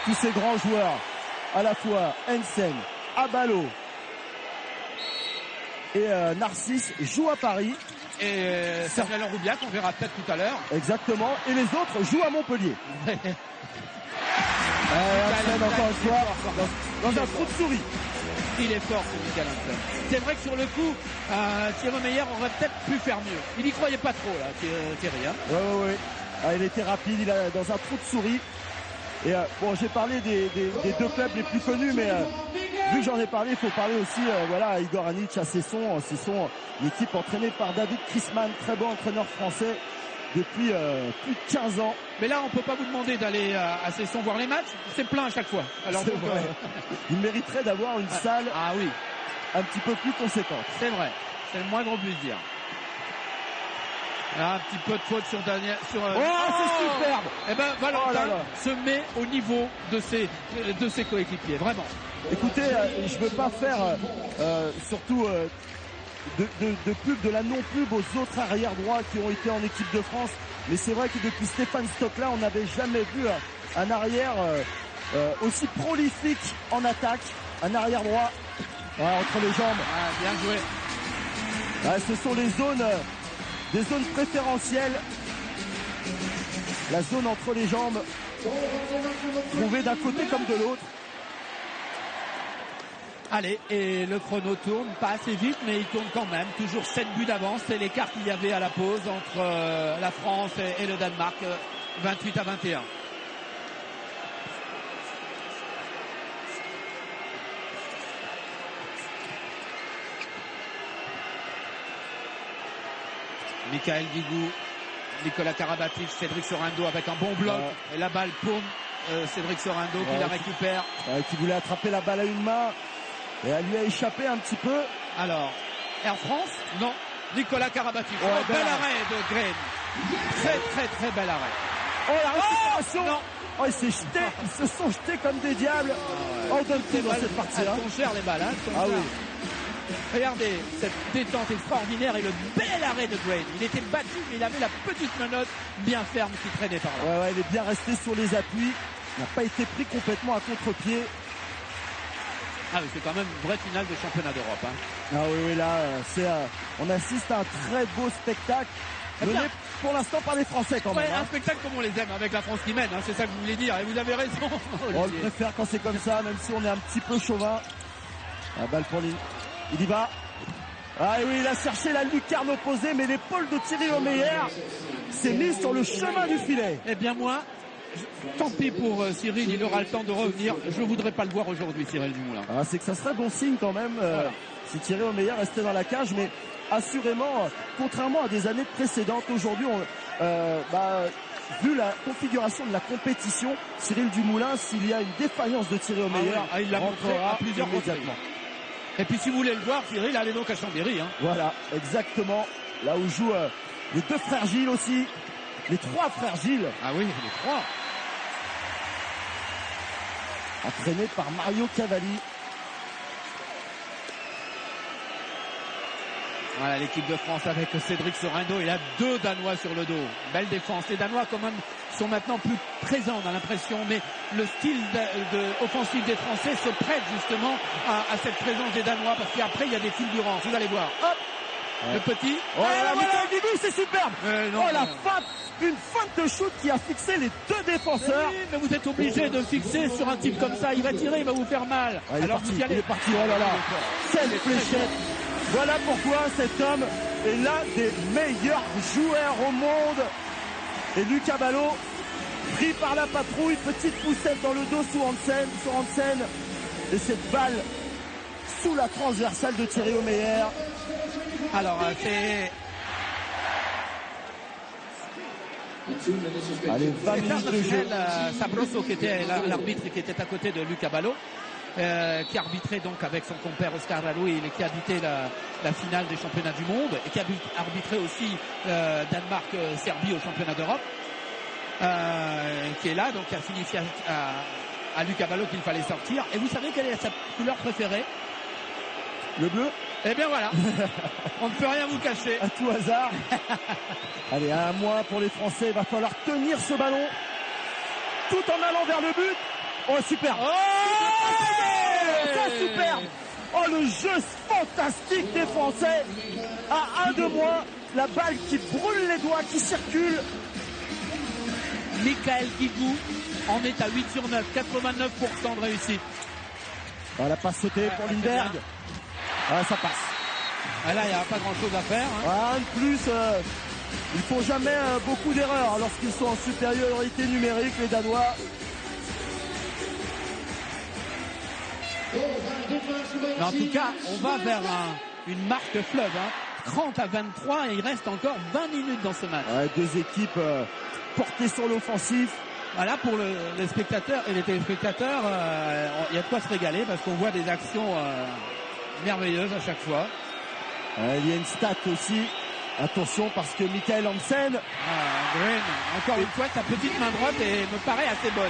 tous ces grands joueurs, à la fois Hansen, Abalo et Narcisse jouent à Paris. Et Sergei Roubiac, on verra peut-être tout à l'heure. Exactement. Et les autres jouent à Montpellier. Hansen, encore une fois, dans un trou de souris. Il est fort, ce Michael Hansen. C'est vrai que sur le coup, Thierry Meyer aurait peut-être pu faire mieux. Il n'y croyait pas trop, là, Thierry. Ouais. Il était rapide, il est dans un trou de souris. Et bon, j'ai parlé des 2 clubs les plus connus, mais vu que j'en ai parlé, il faut parler aussi à Igor Anic, à Cesson. Cesson, l'équipe entraînée par David Chrisman, très bon entraîneur français depuis plus de 15 ans. Mais là, on peut pas vous demander d'aller à Cesson voir les matchs, c'est plein à chaque fois. Alors donc, il mériterait d'avoir une salle un petit peu plus conséquente. C'est vrai, c'est le moins qu'on puisse dire. Là, un petit peu de faute sur Daniel. C'est superbe. Et ben Valentin se met au niveau de ses coéquipiers, vraiment. Écoutez, je veux pas faire surtout de pub, de la non-pub aux autres arrière droits qui ont été en équipe de France. Mais c'est vrai que depuis Stéphane Stockla, on n'avait jamais vu un arrière aussi prolifique en attaque. Un arrière droit entre les jambes. Bien joué. Ce sont les zones... des zones préférentielles, la zone entre les jambes, trouvée d'un côté comme de l'autre. Allez, et le chrono tourne, pas assez vite, mais il tourne quand même. Toujours 7 buts d'avance, c'est l'écart qu'il y avait à la pause entre la France et le Danemark, 28-21. Michael Guigou, Nicolas Karabatic, Cédric Sorendo avec un bon bloc. Et la balle paume Cédric Sorendo qui la récupère. Qui voulait attraper la balle à une main. Et elle lui a échappé un petit peu. Alors, Air France, non. Nicolas Karabatic. Bel arrêt de Green. Très bel arrêt. La récupération. Ils se sont jetés comme des diables. On donne tout dans cette partie-là. Elles sont chères les balles. Regardez cette détente extraordinaire et le bel arrêt de Green. Il était battu, mais il avait la petite menotte bien ferme qui traînait par là. Il est bien resté sur les appuis. Il n'a pas été pris complètement à contre-pied. Ah oui, c'est quand même une vraie finale de championnat d'Europe. Hein. Ah oui, là, on assiste à un très beau spectacle. Mené pour l'instant par les Français quand même. Un spectacle comme on les aime, avec la France qui mène, c'est ça que vous voulez dire, et vous avez raison. On le préfère quand c'est comme ça, même si on est un petit peu chauvin. La balle pour lui. Il y va. Ah oui, il a cherché la lucarne opposée, mais l'épaule de Thierry Omeyer s'est mise sur le chemin du filet. Eh bien moi, tant pis pour Cyril, il aura le temps de revenir. Je ne voudrais pas le voir aujourd'hui, Cyril Dumoulin. Ah, c'est que ça serait bon signe quand même si Thierry Omeyer restait dans la cage, mais assurément, contrairement à des années précédentes, aujourd'hui, vu la configuration de la compétition, Cyril Dumoulin, s'il y a une défaillance de Thierry Omeyer, il l'a montré à plusieurs immédiatement. Et puis si vous voulez le voir, Cyril, allez donc à Chambéry. Hein. Voilà, exactement. Là où jouent les 2 frères Gilles aussi. Les 3 frères Gilles. Ah oui, les 3. Entraîné par Mario Cavalli. Voilà l'équipe de France avec Cédric Sorendo. Il a 2 Danois sur le dos. Belle défense. Les Danois quand même sont maintenant plus présents, on a l'impression, mais le style offensif des Français se prête justement à cette présence des Danois, parce qu'après il y a des fulgurances. Vous allez voir. Hop, le petit. Oh là, Michael Guigou, c'est superbe. Une feinte de shoot qui a fixé les 2 défenseurs. Oui, mais vous êtes obligé de fixer sur un type comme ça. Il va tirer, il va vous faire mal. Alors vous y allez. Il est parti. Oh là là. Quelle fléchette. Voilà pourquoi cet homme est l'un des meilleurs joueurs au monde. Et Lucas Ballot, pris par la patrouille, petite poussette dans le dos sur Hansen. Et cette balle sous la transversale de Thierry Omeyer. Alors c'est... Allez, 20 minutes de jeu. Sabroso qui était l'arbitre qui était à côté de Lucas Ballot. Qui arbitrait donc avec son compère Oscar Lalouille, et qui a habité la finale des championnats du monde, et qui a arbitré aussi Danemark-Serbie au championnat d'Europe, qui est là, donc qui a signifié à Lucas Ballot qu'il fallait sortir. Et vous savez quelle est sa couleur préférée? Le bleu. Eh bien voilà, on ne peut rien vous cacher. À tout hasard. Allez, 1 mois pour les Français, il va falloir tenir ce ballon tout en allant vers le but. Oh, super. C'est superbe. Oh, le jeu fantastique des Français. À 1 de moins, la balle qui brûle les doigts, qui circule. Michael Guigou en est à 8 sur 9, 89% de réussite. Oh, la passe sautée pour Lindberg. Ah, ça passe. Ah, là, il n'y a pas grand-chose à faire. Hein. De plus, ils font jamais beaucoup d'erreurs lorsqu'ils sont en supériorité numérique, les Danois. Mais en tout cas, on va vers une marque fleuve. 30 à 23 et il reste encore 20 minutes dans ce match. Ouais, 2 équipes portées sur l'offensif. Voilà, pour les spectateurs et les téléspectateurs, il y a de quoi se régaler parce qu'on voit des actions merveilleuses à chaque fois. Il y a une stat aussi. Attention parce que Michael Hansen. Green, encore une fois, sa petite main droite me paraît assez bonne.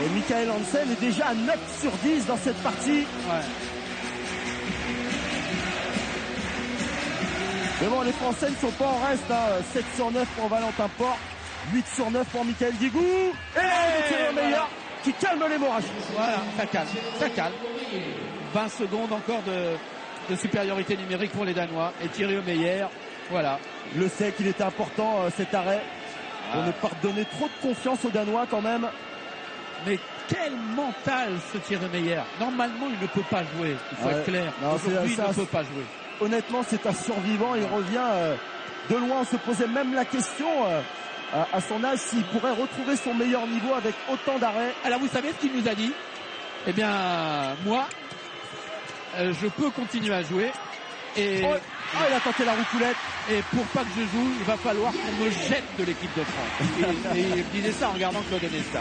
Et Michael Hansen est déjà à 9 sur 10 dans cette partie. Ouais. Mais bon, les Français ne sont pas en reste. 7 sur 9 pour Valentin Porte, 8 sur 9 pour Michael Guigou. Et Thierry Omeyer qui calme l'hémorragie. Voilà, ça calme. 20 secondes encore de supériorité numérique pour les Danois. Et Thierry Omeyer, voilà. Le sait qu'il était important cet arrêt. On ne pas donner trop de confiance aux Danois quand même. Mais quel mental ce Thierry Omeyer. Normalement, il ne peut pas jouer. Il faut être clair. Aujourd'hui, il ne peut pas jouer. Honnêtement, c'est un survivant. Il revient de loin. On se posait même la question à son âge s'il pourrait retrouver son meilleur niveau avec autant d'arrêts. Alors vous savez ce qu'il nous a dit? Eh bien, moi, je peux continuer à jouer. Et il a tenté la roucoulette. Et pour pas que je joue, il va falloir qu'on me jette de l'équipe de France. Et il disait ça en regardant Claude Onesta.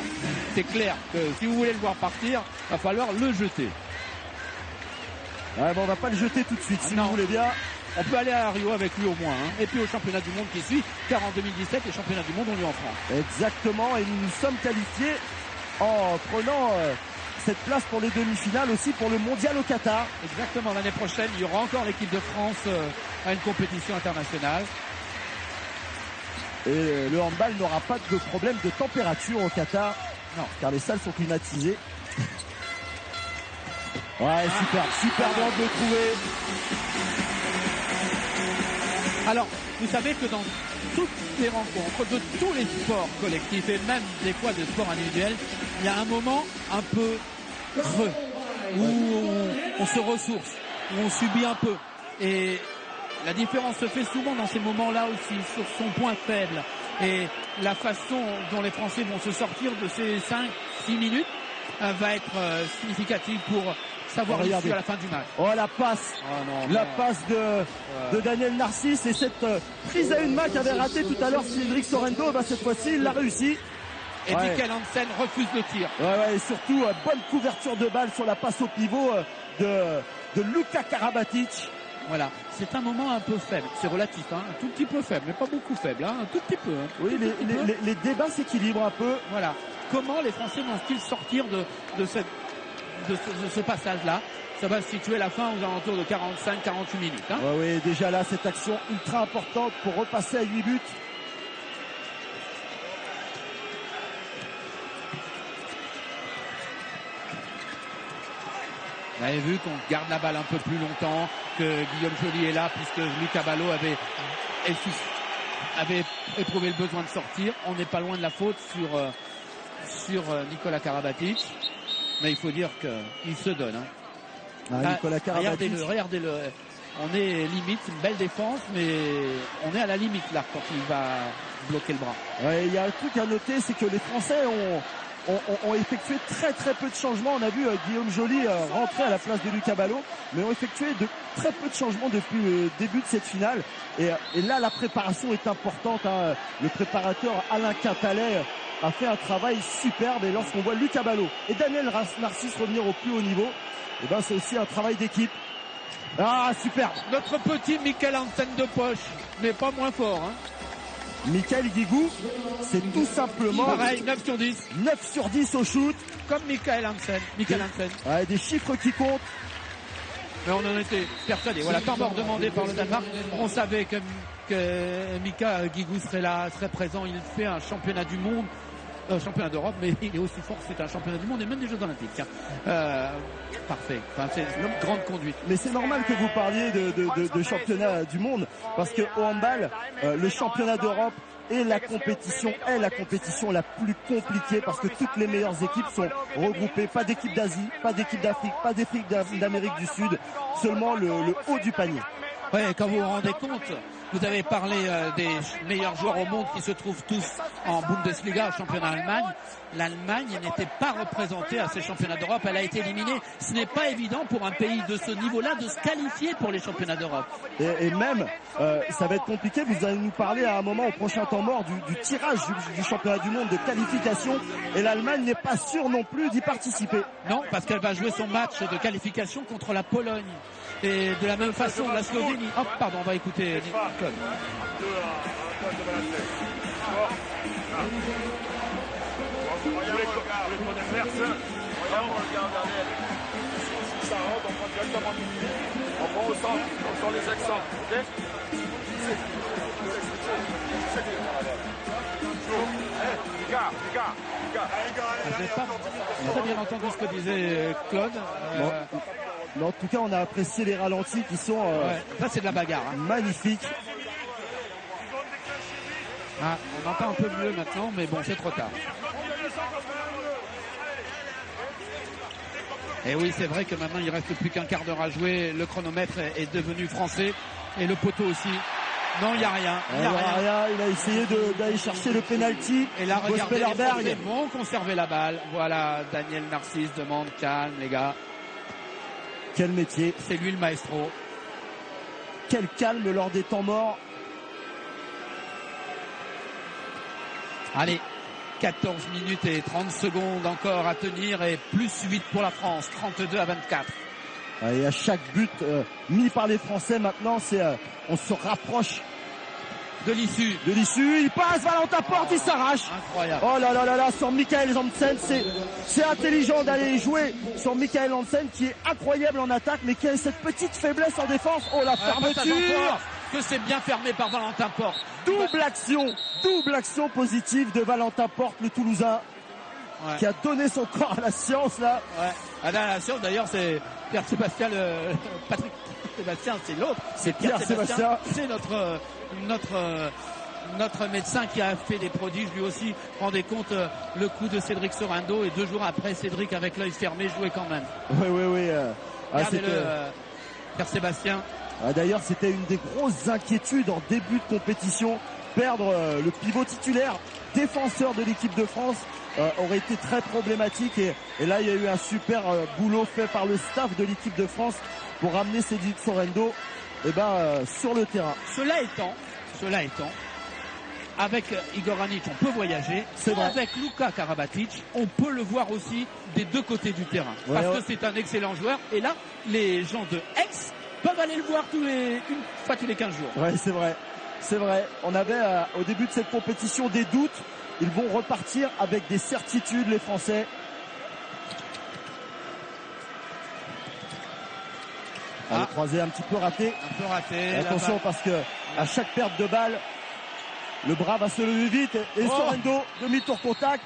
C'est clair que si vous voulez le voir partir, il va falloir le jeter. Ouais, bon, on va pas le jeter tout de suite, si vous voulez bien. On peut aller à Rio avec lui au moins. Et puis au championnat du monde qui suit, car en 2017, les championnats du monde ont lieu en France. Exactement, et nous nous sommes qualifiés en prenant cette place pour les demi-finales, aussi pour le mondial au Qatar. Exactement, l'année prochaine, il y aura encore l'équipe de France à une compétition internationale. Et le handball n'aura pas de problème de température au Qatar. Non. Car les salles sont climatisées. Ouais, super angle trouvé. Alors, vous savez que dans toutes les rencontres de tous les sports collectifs et même des fois de sports individuels, il y a un moment un peu creux où on se ressource, où on subit un peu. Et la différence se fait souvent dans ces moments-là aussi, sur son point faible. Et la façon dont les Français vont se sortir de ces 5-6 minutes va être significative pour savoir l'issue à la fin du match. Oh, la passe, passe de Daniel Narcisse et cette prise à une main qu'avait raté tout à l'heure Cédric Sorrento, cette fois-ci il l'a réussi. Et Michael Hansen refuse le tir. Et surtout bonne couverture de balle sur la passe au pivot de Luka Karabatic. Voilà, c'est un moment un peu faible, c'est relatif, un tout petit peu faible, mais pas beaucoup faible, un tout petit peu. Oui, les débats s'équilibrent un peu. Voilà, comment les Français vont-ils sortir de ce passage-là? Ça va se situer à la fin aux alentours de 45-48 minutes. Oui, déjà là, cette action ultra importante pour repasser à 8 buts. Vous avez vu qu'on garde la balle un peu plus longtemps, que Guillaume Joly est là, puisque Lucas Ballot avait éprouvé le besoin de sortir. On n'est pas loin de la faute sur Nicolas Karabatic. Mais il faut dire qu'il se donne. Nicolas Karabatic. Regardez-le. On est limite, une belle défense, mais on est à la limite là quand il va bloquer le bras. Il y a un truc à noter, c'est que les Français ont effectué très peu de changements. On a vu Guillaume Joly rentrer à la place de Lucas Ballot, mais ont effectué de très peu de changements depuis le début de cette finale. Et là, la préparation est importante. Le préparateur Alain Quintalet a fait un travail superbe. Et lorsqu'on voit Lucas Ballot et Daniel Narcisse revenir au plus haut niveau, c'est aussi un travail d'équipe. Ah, superbe. Notre petit Michael Hansen de poche, mais pas moins fort. Michael Guigou, c'est tout simplement pareil, 9 sur 10. 9 sur 10 au shoot. Comme Michael Hansen. Des chiffres qui comptent. Mais on en était persuadés. Voilà, temps mort demandé par le Danemark. On savait que Mika Guigou serait présent. Il fait un championnat du monde, championnat d'Europe, mais il est aussi fort. C'est un championnat du monde et même des Jeux Olympiques. Parfait. C'est une grande conduite. Mais c'est normal que vous parliez de championnat du monde, parce que au handball, le championnat d'Europe est la compétition la plus compliquée, parce que toutes les meilleures équipes sont regroupées. Pas d'équipe d'Asie, pas d'équipe d'Afrique, pas d'équipe d'Amérique du Sud, seulement le haut du panier. Oui, quand vous vous rendez compte, vous avez parlé des meilleurs joueurs au monde qui se trouvent tous en Bundesliga, au championnat d'Allemagne. L'Allemagne n'était pas représentée à ces championnats d'Europe. Elle a été éliminée. Ce n'est pas évident pour un pays de ce niveau-là de se qualifier pour les championnats d'Europe. Et même, ça va être compliqué. Vous allez nous parler à un moment au prochain temps mort du tirage du championnat du monde de qualification. Et l'Allemagne n'est pas sûre non plus d'y participer. Non, parce qu'elle va jouer son match de qualification contre la Pologne. Et de la même façon, la Slovénie. Oh, pardon, on va écouter Claude. On prend au centre, on sent les accents, ok? Je n'ai pas très bien entendu ce que disait Claude. Mais en tout cas, on a apprécié les ralentis qui sont ça, c'est de la bagarre. Magnifiques. On entend un peu mieux maintenant, mais bon, c'est trop tard. Et oui, c'est vrai que maintenant, il reste plus qu'un quart d'heure à jouer. Le chronomètre est devenu français et le poteau aussi. Non, il n'y a rien. Il a essayé d'aller chercher le penalty. Et là, regardez, les Français vont conserver la balle. Voilà, Daniel Narcisse demande calme, les gars. Quel métier. C'est lui le maestro. Quel calme lors des temps morts. Allez, 14 minutes et 30 secondes encore à tenir et plus 8 pour la France, 32-24. Et à chaque but mis par les Français maintenant, on se rapproche de l'issue. Il passe, Valentin Porte, il s'arrache. Incroyable. Oh là, sur Michael Hansen, c'est intelligent d'aller jouer sur Michael Hansen qui est incroyable en attaque, mais qui a cette petite faiblesse en défense. Oh, la fermeture. Que c'est bien fermé par Valentin Porte. Double action positive de Valentin Porte, le Toulousain. Ouais. qui a donné son corps à la science là. Ouais. Ah, là, la science d'ailleurs c'est Pierre-Sébastien, Patrick Sébastien c'est l'autre. C'est Pierre-Sébastien. C'est notre médecin qui a fait des prodiges lui aussi. Rendez compte le coup de Cédric Sorendo et 2 jours après Cédric avec l'œil fermé jouait quand même. Oui. Regardez-le Pierre-Sébastien. D'ailleurs c'était une des grosses inquiétudes en début de compétition. Perdre le pivot titulaire, défenseur de l'équipe de France aurait été très problématique et là il y a eu un super boulot fait par le staff de l'équipe de France pour ramener Cédric Sorendo sur le terrain. Cela étant, avec Igor Anić, on peut voyager. C'est vrai. Avec Luka Karabatic, on peut le voir aussi des 2 côtés du terrain. Ouais, parce que c'est un excellent joueur. Et là, les gens de Aix peuvent aller le voir une fois tous les 15 jours. Ouais, c'est vrai. C'est vrai. On avait au début de cette compétition des doutes. Ils vont repartir avec des certitudes, les Français. Le croisé un petit peu raté. Un peu raté. Attention parce que à chaque perte de balle, le bras va se lever vite et Sorendo, demi-tour contact.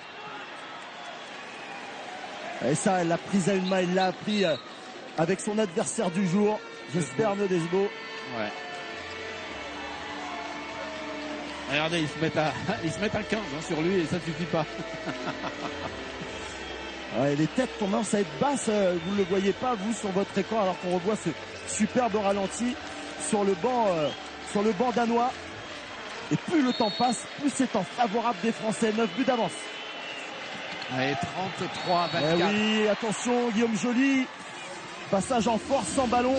Et ça, elle l'a prise à une main, il l'a appris avec son adversaire du jour, Jesper Nodesbo. Ouais. Regardez, ils se mettent à 15 sur lui et ça ne suffit pas. Ouais, les têtes commencent à être basses, vous ne le voyez pas vous sur votre écran alors qu'on revoit ce superbe ralenti sur le banc danois. Et plus le temps passe, plus c'est en favorable des Français. 9 buts d'avance. Allez, 33-24. Oui, attention, Guillaume Joly. Passage en force sans ballon.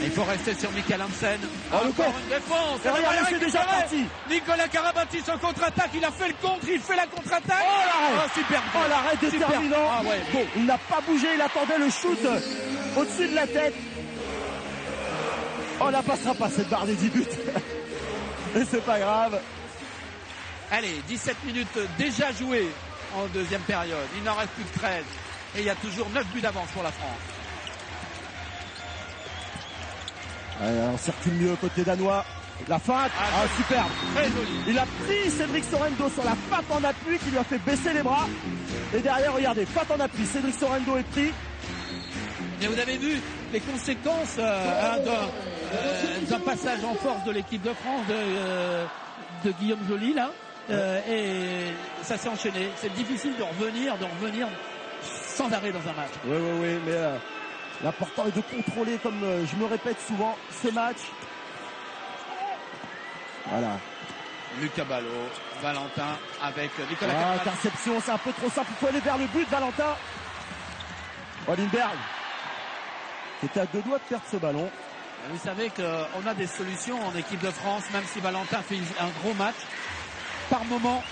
Il faut rester sur Michael Hansen. Encore une défense. Regardez, c'est déjà parti. Nicolas Karabatic en contre-attaque. Il a fait le contre. Il fait la contre-attaque. Super. L'arrêt déterminant. Ah, ouais. Bon, il n'a pas bougé. Il attendait le shoot au-dessus de la tête. On la passera pas cette barre des 10 buts. Et c'est pas grave. Allez, 17 minutes déjà jouées en deuxième période. Il n'en reste plus que 13. Et il y a toujours 9 buts d'avance pour la France. On circule mieux côté danois. La feinte. Superbe. Très joli. Il a pris Cédric Sorendo sur la feinte en appui qui lui a fait baisser les bras. Et derrière, regardez, feinte en appui. Cédric Sorendo est pris. Et vous avez vu les conséquences d'un passage en force de l'équipe de France de Guillaume Joly là. Et ça s'est enchaîné. C'est difficile de revenir sans arrêt dans un match. Oui, mais l'important est de contrôler, comme je me répète souvent, ce match. Voilà. Lucas Ballot, Valentin avec Nicolas Karabatic. Interception, c'est un peu trop simple. Il faut aller vers le but, Valentin. Wallenberg, qui était à 2 doigts de perdre ce ballon. Vous savez qu'on a des solutions en équipe de France, même si Valentin fait un gros match. Par moment,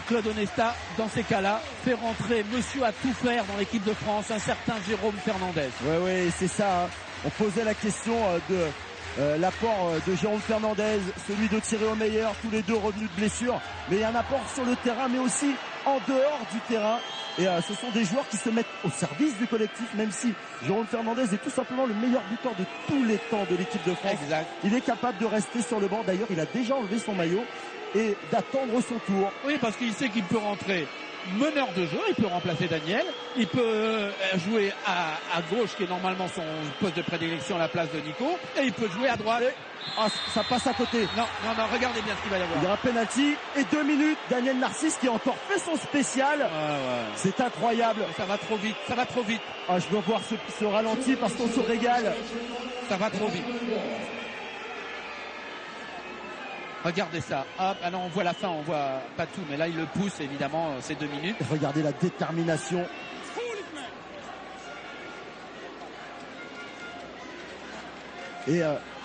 Claude Onesta, dans ces cas-là, fait rentrer monsieur à tout faire dans l'équipe de France, un certain Jérôme Fernandez. Oui, c'est ça. Hein. On posait la question de l'apport de Jérôme Fernandez, celui de Thierry Omeyer, tous les deux revenus de blessure. Mais il y a un apport sur le terrain, mais aussi en dehors du terrain. Et ce sont des joueurs qui se mettent au service du collectif, même si Jérôme Fernandez est tout simplement le meilleur buteur de tous les temps de l'équipe de France. Exact. Il est capable de rester sur le banc. D'ailleurs, il a déjà enlevé son maillot et d'attendre son tour. Oui, parce qu'il sait qu'il peut rentrer meneur de jeu, il peut remplacer Daniel, il peut jouer à gauche, qui est normalement son poste de prédilection à la place de Nico, et il peut jouer à droite. Ça passe à côté. Non, regardez bien ce qu'il va y avoir. Il y aura penalty et 2 minutes. Daniel Narcisse qui a encore fait son spécial. Ouais. C'est incroyable. Ça va trop vite. Je veux voir ce ralenti parce qu'on se régale. Ça va trop vite. Regardez ça. Hop, on voit la fin, on voit pas tout, mais là il le pousse évidemment, c'est 2 minutes. Regardez la détermination. Et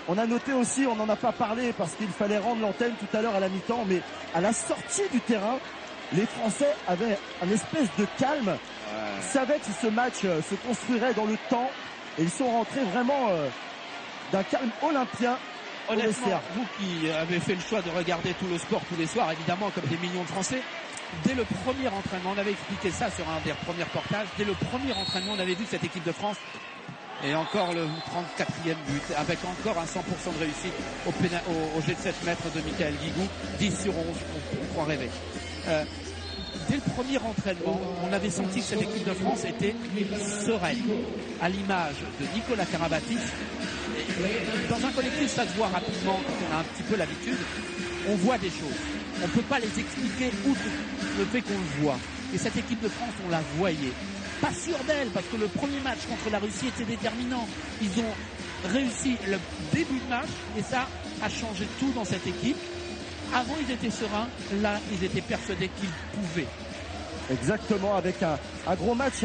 on a noté aussi, on n'en a pas parlé parce qu'il fallait rendre l'antenne tout à l'heure à la mi-temps, mais à la sortie du terrain, les Français avaient un espèce de calme. Ils savaient que ce match se construirait dans le temps et ils sont rentrés vraiment d'un calme olympien. Honnêtement, vous qui avez fait le choix de regarder tout le sport tous les soirs, évidemment, comme des millions de Français, dès le premier entraînement, on avait expliqué ça sur un des premiers reportages, dès le premier entraînement, on avait vu cette équipe de France Et encore le 34e but, avec encore un 100% de réussite au jet de 7 mètres de Michael Guigou. 10 sur 11, on croit rêver. Dès le premier entraînement, on avait senti que cette équipe de France était sereine, à l'image de Nicolas Karabatic. Dans un collectif, ça se voit rapidement quand on a un petit peu l'habitude. On voit des choses. On ne peut pas les expliquer outre le fait qu'on le voit. Et cette équipe de France, on la voyait. Pas sûr d'elle, parce que le premier match contre la Russie était déterminant. Ils ont réussi le début de match et ça a changé tout dans cette équipe. Avant, ils étaient sereins. Là, ils étaient persuadés qu'ils pouvaient. Exactement, avec un gros match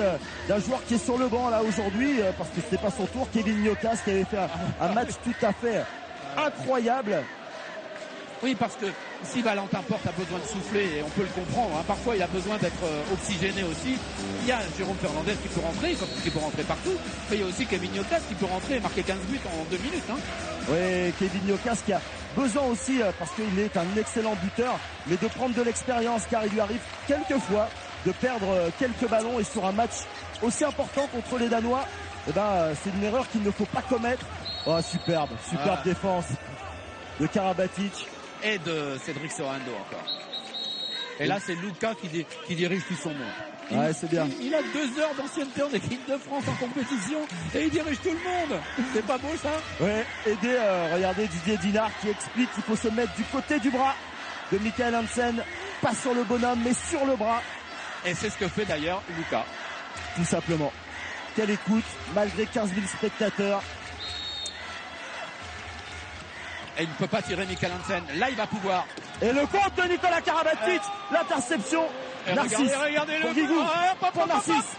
d'un joueur qui est sur le banc là aujourd'hui, parce que c'était pas son tour, Kevin Nyokas, qui avait fait un match tout à fait incroyable. Oui, parce que si Valentin Porte a besoin de souffler, et on peut le comprendre, hein, parfois il a besoin d'être oxygéné aussi. Il y a Jérôme Fernandez qui peut rentrer, qui peut rentrer partout, mais il y a aussi Kevin Nyokas qui peut rentrer et marquer 15 buts en 2 minutes. Hein. Oui, Kevin Nyokas qui a besoin aussi, parce qu'il est un excellent buteur, mais de prendre de l'expérience, car il lui arrive quelquefois de perdre quelques ballons, et sur un match aussi important contre les Danois, eh ben, c'est une erreur qu'il ne faut pas commettre. Oh, superbe défense de Karabatic. Et de Cédric Sorando encore. Et là, c'est Lucas qui dirige tout son monde. Ouais, c'est bien. Il a 2 heures d'ancienneté en équipe de France en compétition et il dirige tout le monde. C'est pas beau ça? Ouais, aidé, regardez Didier Dinard qui explique qu'il faut se mettre du côté du bras de Michael Hansen. Pas sur le bonhomme, mais sur le bras. Et c'est ce que fait d'ailleurs Lucas. Tout simplement. Quelle écoute, malgré 15 000 spectateurs. Et il ne peut pas tirer Michael Hansen. Là, il va pouvoir. Et le compte de Nicolas Karabatic. L'interception. Narcisse. Regardez le Guigou. Pour Narcisse.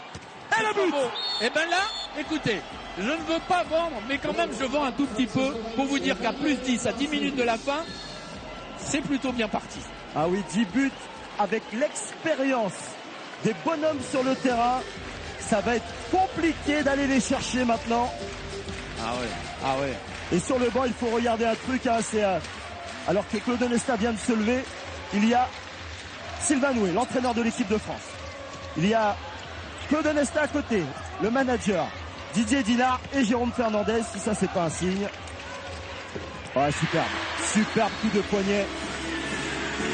Et le but. Et ben là, écoutez, je ne veux pas vendre, mais quand même, je vends un tout petit peu pour vous dire qu'à plus 10 à 10 minutes de la fin, c'est plutôt bien parti. Ah oui, 10 buts avec l'expérience des bonhommes sur le terrain. Ça va être compliqué d'aller les chercher maintenant. Ah ouais. Et sur le banc, il faut regarder un truc, hein, c'est alors que Claude Onesta vient de se lever, il y a Sylvain Noué, l'entraîneur de l'équipe de France. Il y a Claude Onesta à côté, le manager, Didier Dinard et Jérôme Fernandez, si ça c'est pas un signe. Ouais, superbe coup de poignet.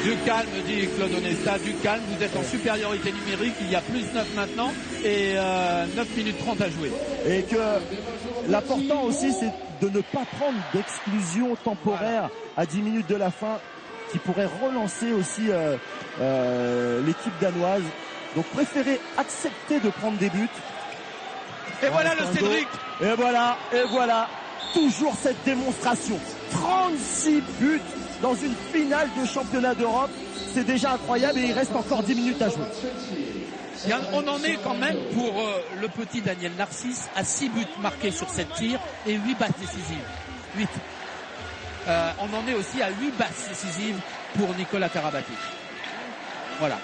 Du calme, dit Claude Onesta, du calme, vous êtes en supériorité numérique, il y a plus 9 maintenant et 9 minutes 30 à jouer. Et que l'important aussi, c'est de ne pas prendre d'exclusion temporaire à 10 minutes de la fin qui pourrait relancer aussi l'équipe danoise. Donc préférez accepter de prendre des buts. Et voilà le Cédric. Et voilà, toujours cette démonstration. 36 buts dans une finale de championnat d'Europe, c'est déjà incroyable et il reste encore 10 minutes à jouer. On en est quand même pour le petit Daniel Narcisse à 6 buts marqués sur 7 tirs et 8 passes décisives. 8. On en est aussi à 8 passes décisives pour Nicolas Karabatic. Voilà.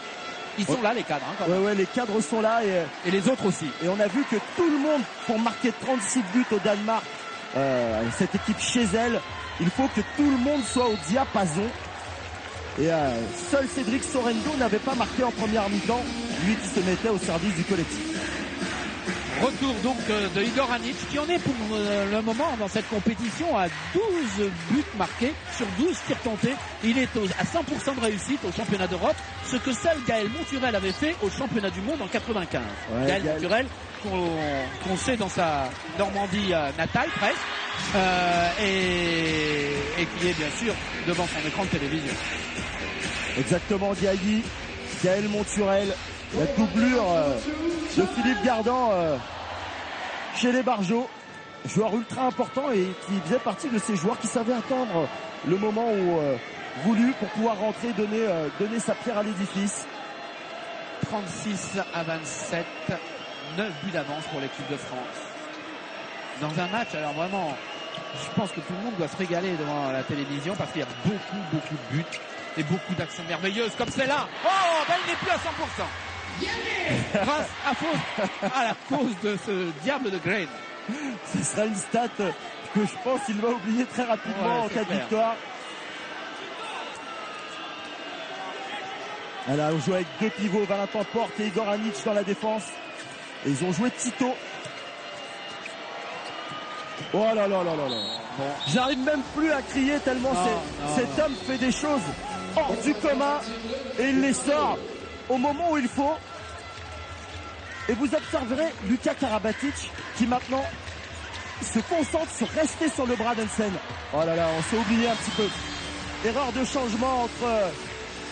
Ils sont là les cadres. Hein, quand même. Ouais, les cadres sont là et les autres aussi. Et on a vu que tout le monde, pour marquer 36 buts au Danemark, cette équipe chez elle, il faut que tout le monde soit au diapason. Et seul Cédric Sorendo n'avait pas marqué en première mi-temps, lui qui se mettait au service du collectif. Retour donc de Igor Anic qui en est pour le moment dans cette compétition à 12 buts marqués sur 12 tirs tentés. Il est à 100% de réussite au championnat d'Europe, ce que seul Gaël Monturel avait fait au championnat du monde en 95. Ouais, Gaël Monturel qu'on sait dans sa Normandie natale presque et qui est bien sûr devant son écran de télévision. Exactement, Gaël Monturel, la doublure de Philippe Gardan chez les Barjots, joueur ultra important et qui faisait partie de ces joueurs qui savaient attendre le moment voulu pour pouvoir rentrer, donner sa pierre à l'édifice. 36 à 27, 9 buts d'avance pour l'équipe de France. Dans un match, alors vraiment, je pense que tout le monde doit se régaler devant la télévision parce qu'il y a beaucoup de buts et beaucoup d'actions merveilleuses comme celle-là. Oh, ben il n'est plus à 100%. Grâce à la cause de ce diable de Grain. Ce sera une stat que je pense qu'il va oublier très rapidement en cas de victoire. Voilà, on joue avec 2 pivots, Valentin Porte et Igor Anic dans la défense. Et ils ont joué Tito. Oh là là là là là. Bon. J'arrive même plus à crier tellement cet homme fait des choses hors du commun et il les sort au moment où il faut. Et vous observerez Luka Karabatic qui maintenant se concentre sur rester sur le bras d'Hansen. Oh là là, on s'est oublié un petit peu. Erreur de changement entre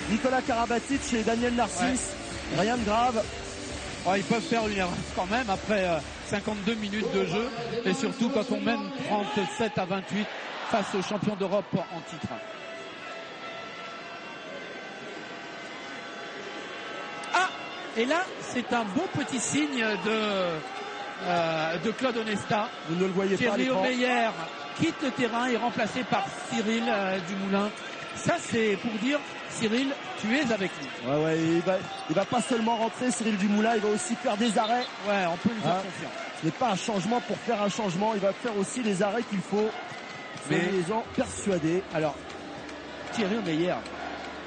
Nicolas Karabatic et Daniel Narcisse. Ouais. Rien de grave. Oh, ils peuvent faire une erreur quand même après 52 minutes de jeu. Et surtout quand on mène 37 à 28 face aux champions d'Europe en titre. Ah! Et là, c'est un beau petit signe de Claude Onesta. Vous ne le voyez pas à l'écran. Thierry Omeyer quitte le terrain et est remplacé par Cyril Dumoulin. Ça, c'est pour dire, Cyril, tu es avec nous. Ouais, ouais, il va pas seulement rentrer, Cyril Dumoulin, il va aussi faire des arrêts. Ouais, on peut lui faire confiance. Ce n'est pas un changement pour faire un changement, il va faire aussi les arrêts qu'il faut. Soyez-en persuadés. Alors, Thierry Omeyer,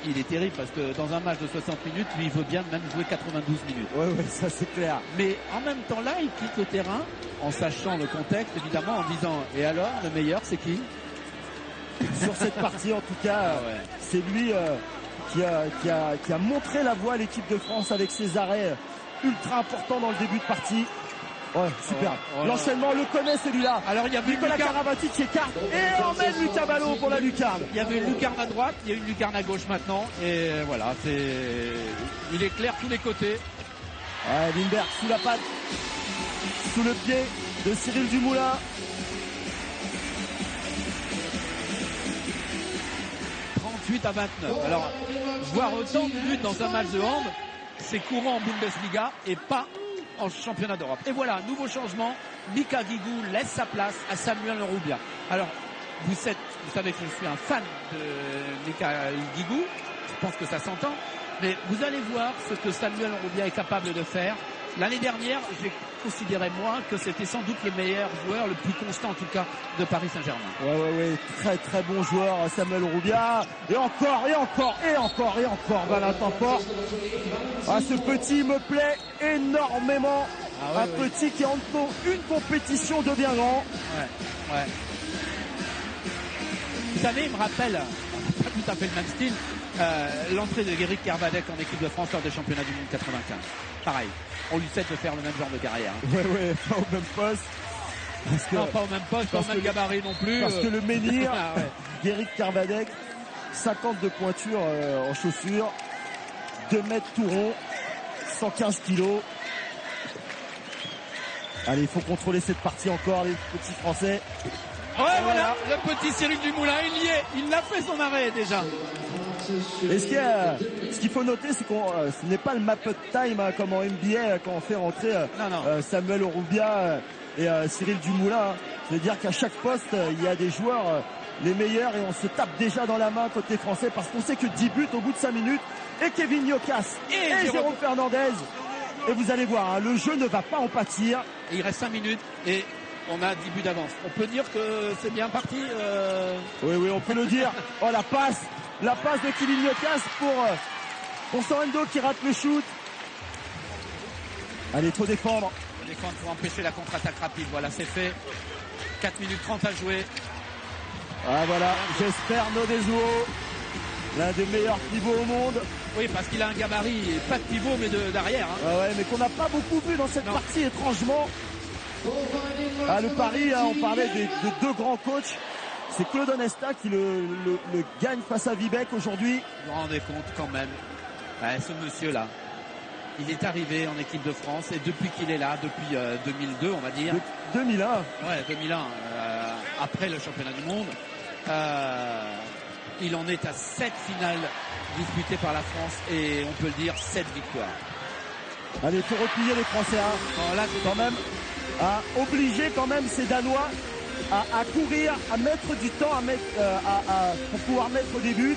il est terrible parce que dans un match de 60 minutes, lui, il veut bien même jouer 92 minutes. Ouais, ouais, ça c'est clair. Mais en même temps, là, il quitte le terrain en sachant le contexte, évidemment, en disant, et alors, le meilleur, c'est qui? Sur cette partie, en tout cas, c'est lui qui a montré la voie à l'équipe de France avec ses arrêts ultra importants dans le début de partie. Ouais, super. L'enchaînement, le connaît celui-là. Alors il y avait Nicolas Karabatic qui écarte et emmène Lucas Ballot pour la lucarne. Il y avait une lucarne à droite, il y a une lucarne à gauche maintenant. Et voilà, il éclaire tous les côtés. Ouais, Lindbergh sous la patte, sous le pied de Cyril Dumoulin. À 29. Alors, voir autant de buts dans un match de hand, c'est courant en Bundesliga et pas en championnat d'Europe. Et voilà, nouveau changement. Mika Guigou laisse sa place à Samuel Roubia. Alors, vous savez que je suis un fan de Mika Guigou. Je pense que ça s'entend. Mais vous allez voir ce que Samuel Roubia est capable de faire. L'année dernière, j'ai considéré moi que c'était sans doute le meilleur joueur, le plus constant en tout cas de Paris Saint-Germain. Ouais, très très bon joueur Samuel Roubia. Et encore, Valentin Port. Ah, ce petit me plaît énormément. Petit qui en une compétition devient grand. Ouais. Vous savez, il me rappelle, pas tout à fait le même style, l'entrée de Guéric Kervadec en équipe de France lors des championnats du monde 95. Pareil. On lui cède de faire le même genre de carrière. Ouais, pas au même poste. Non, pas au même poste, pas au même gabarit non plus. Parce que le menhir, Guéric Kervadec, 50 de pointure en chaussures, 2 mètres tout rond, 115 kilos. Allez, il faut contrôler cette partie encore, les petits Français. Ouais, voilà, le petit Cyril Dumoulin, il y est, il a fait son arrêt déjà. Et ce qu'il faut noter, c'est que ce n'est pas le map time comme en NBA quand on fait rentrer Samuel Roubia et Cyril Dumoulin. C'est-à-dire qu'à chaque poste, il y a des joueurs les meilleurs et on se tape déjà dans la main côté français parce qu'on sait que 10 buts au bout de 5 minutes et Kevin Yokas et Jérôme Fernandez. Et vous allez voir, le jeu ne va pas en pâtir. Et il reste 5 minutes et on a 10 buts d'avance. On peut dire que c'est bien parti. Oui, on peut le dire. Oh, la passe de Kevin Yokas pour Sorrento qui rate le shoot. Allez, faut défendre. Faut défendre pour empêcher la contre-attaque rapide. Voilà, c'est fait. 4 minutes 30 à jouer. Ah voilà, j'espère Nodezuo, l'un des meilleurs pivots au monde. Oui, parce qu'il a un gabarit, pas de pivot mais d'arrière. Ouais, mais qu'on n'a pas beaucoup vu dans cette partie étrangement. Le pari, on parlait de 2 grands coachs. C'est Claude Onesta qui le gagne face à Vibek aujourd'hui. Vous vous rendez compte quand même, ce monsieur-là, il est arrivé en équipe de France et depuis qu'il est là, depuis 2002 on va dire. 2001. Ouais, 2001, après le championnat du monde, il en est à 7 finales disputées par la France et on peut le dire 7 victoires. Allez, il faut replier les Français. Là, quand même, obliger quand même ces Danois à courir, à mettre du temps pour pouvoir mettre des buts.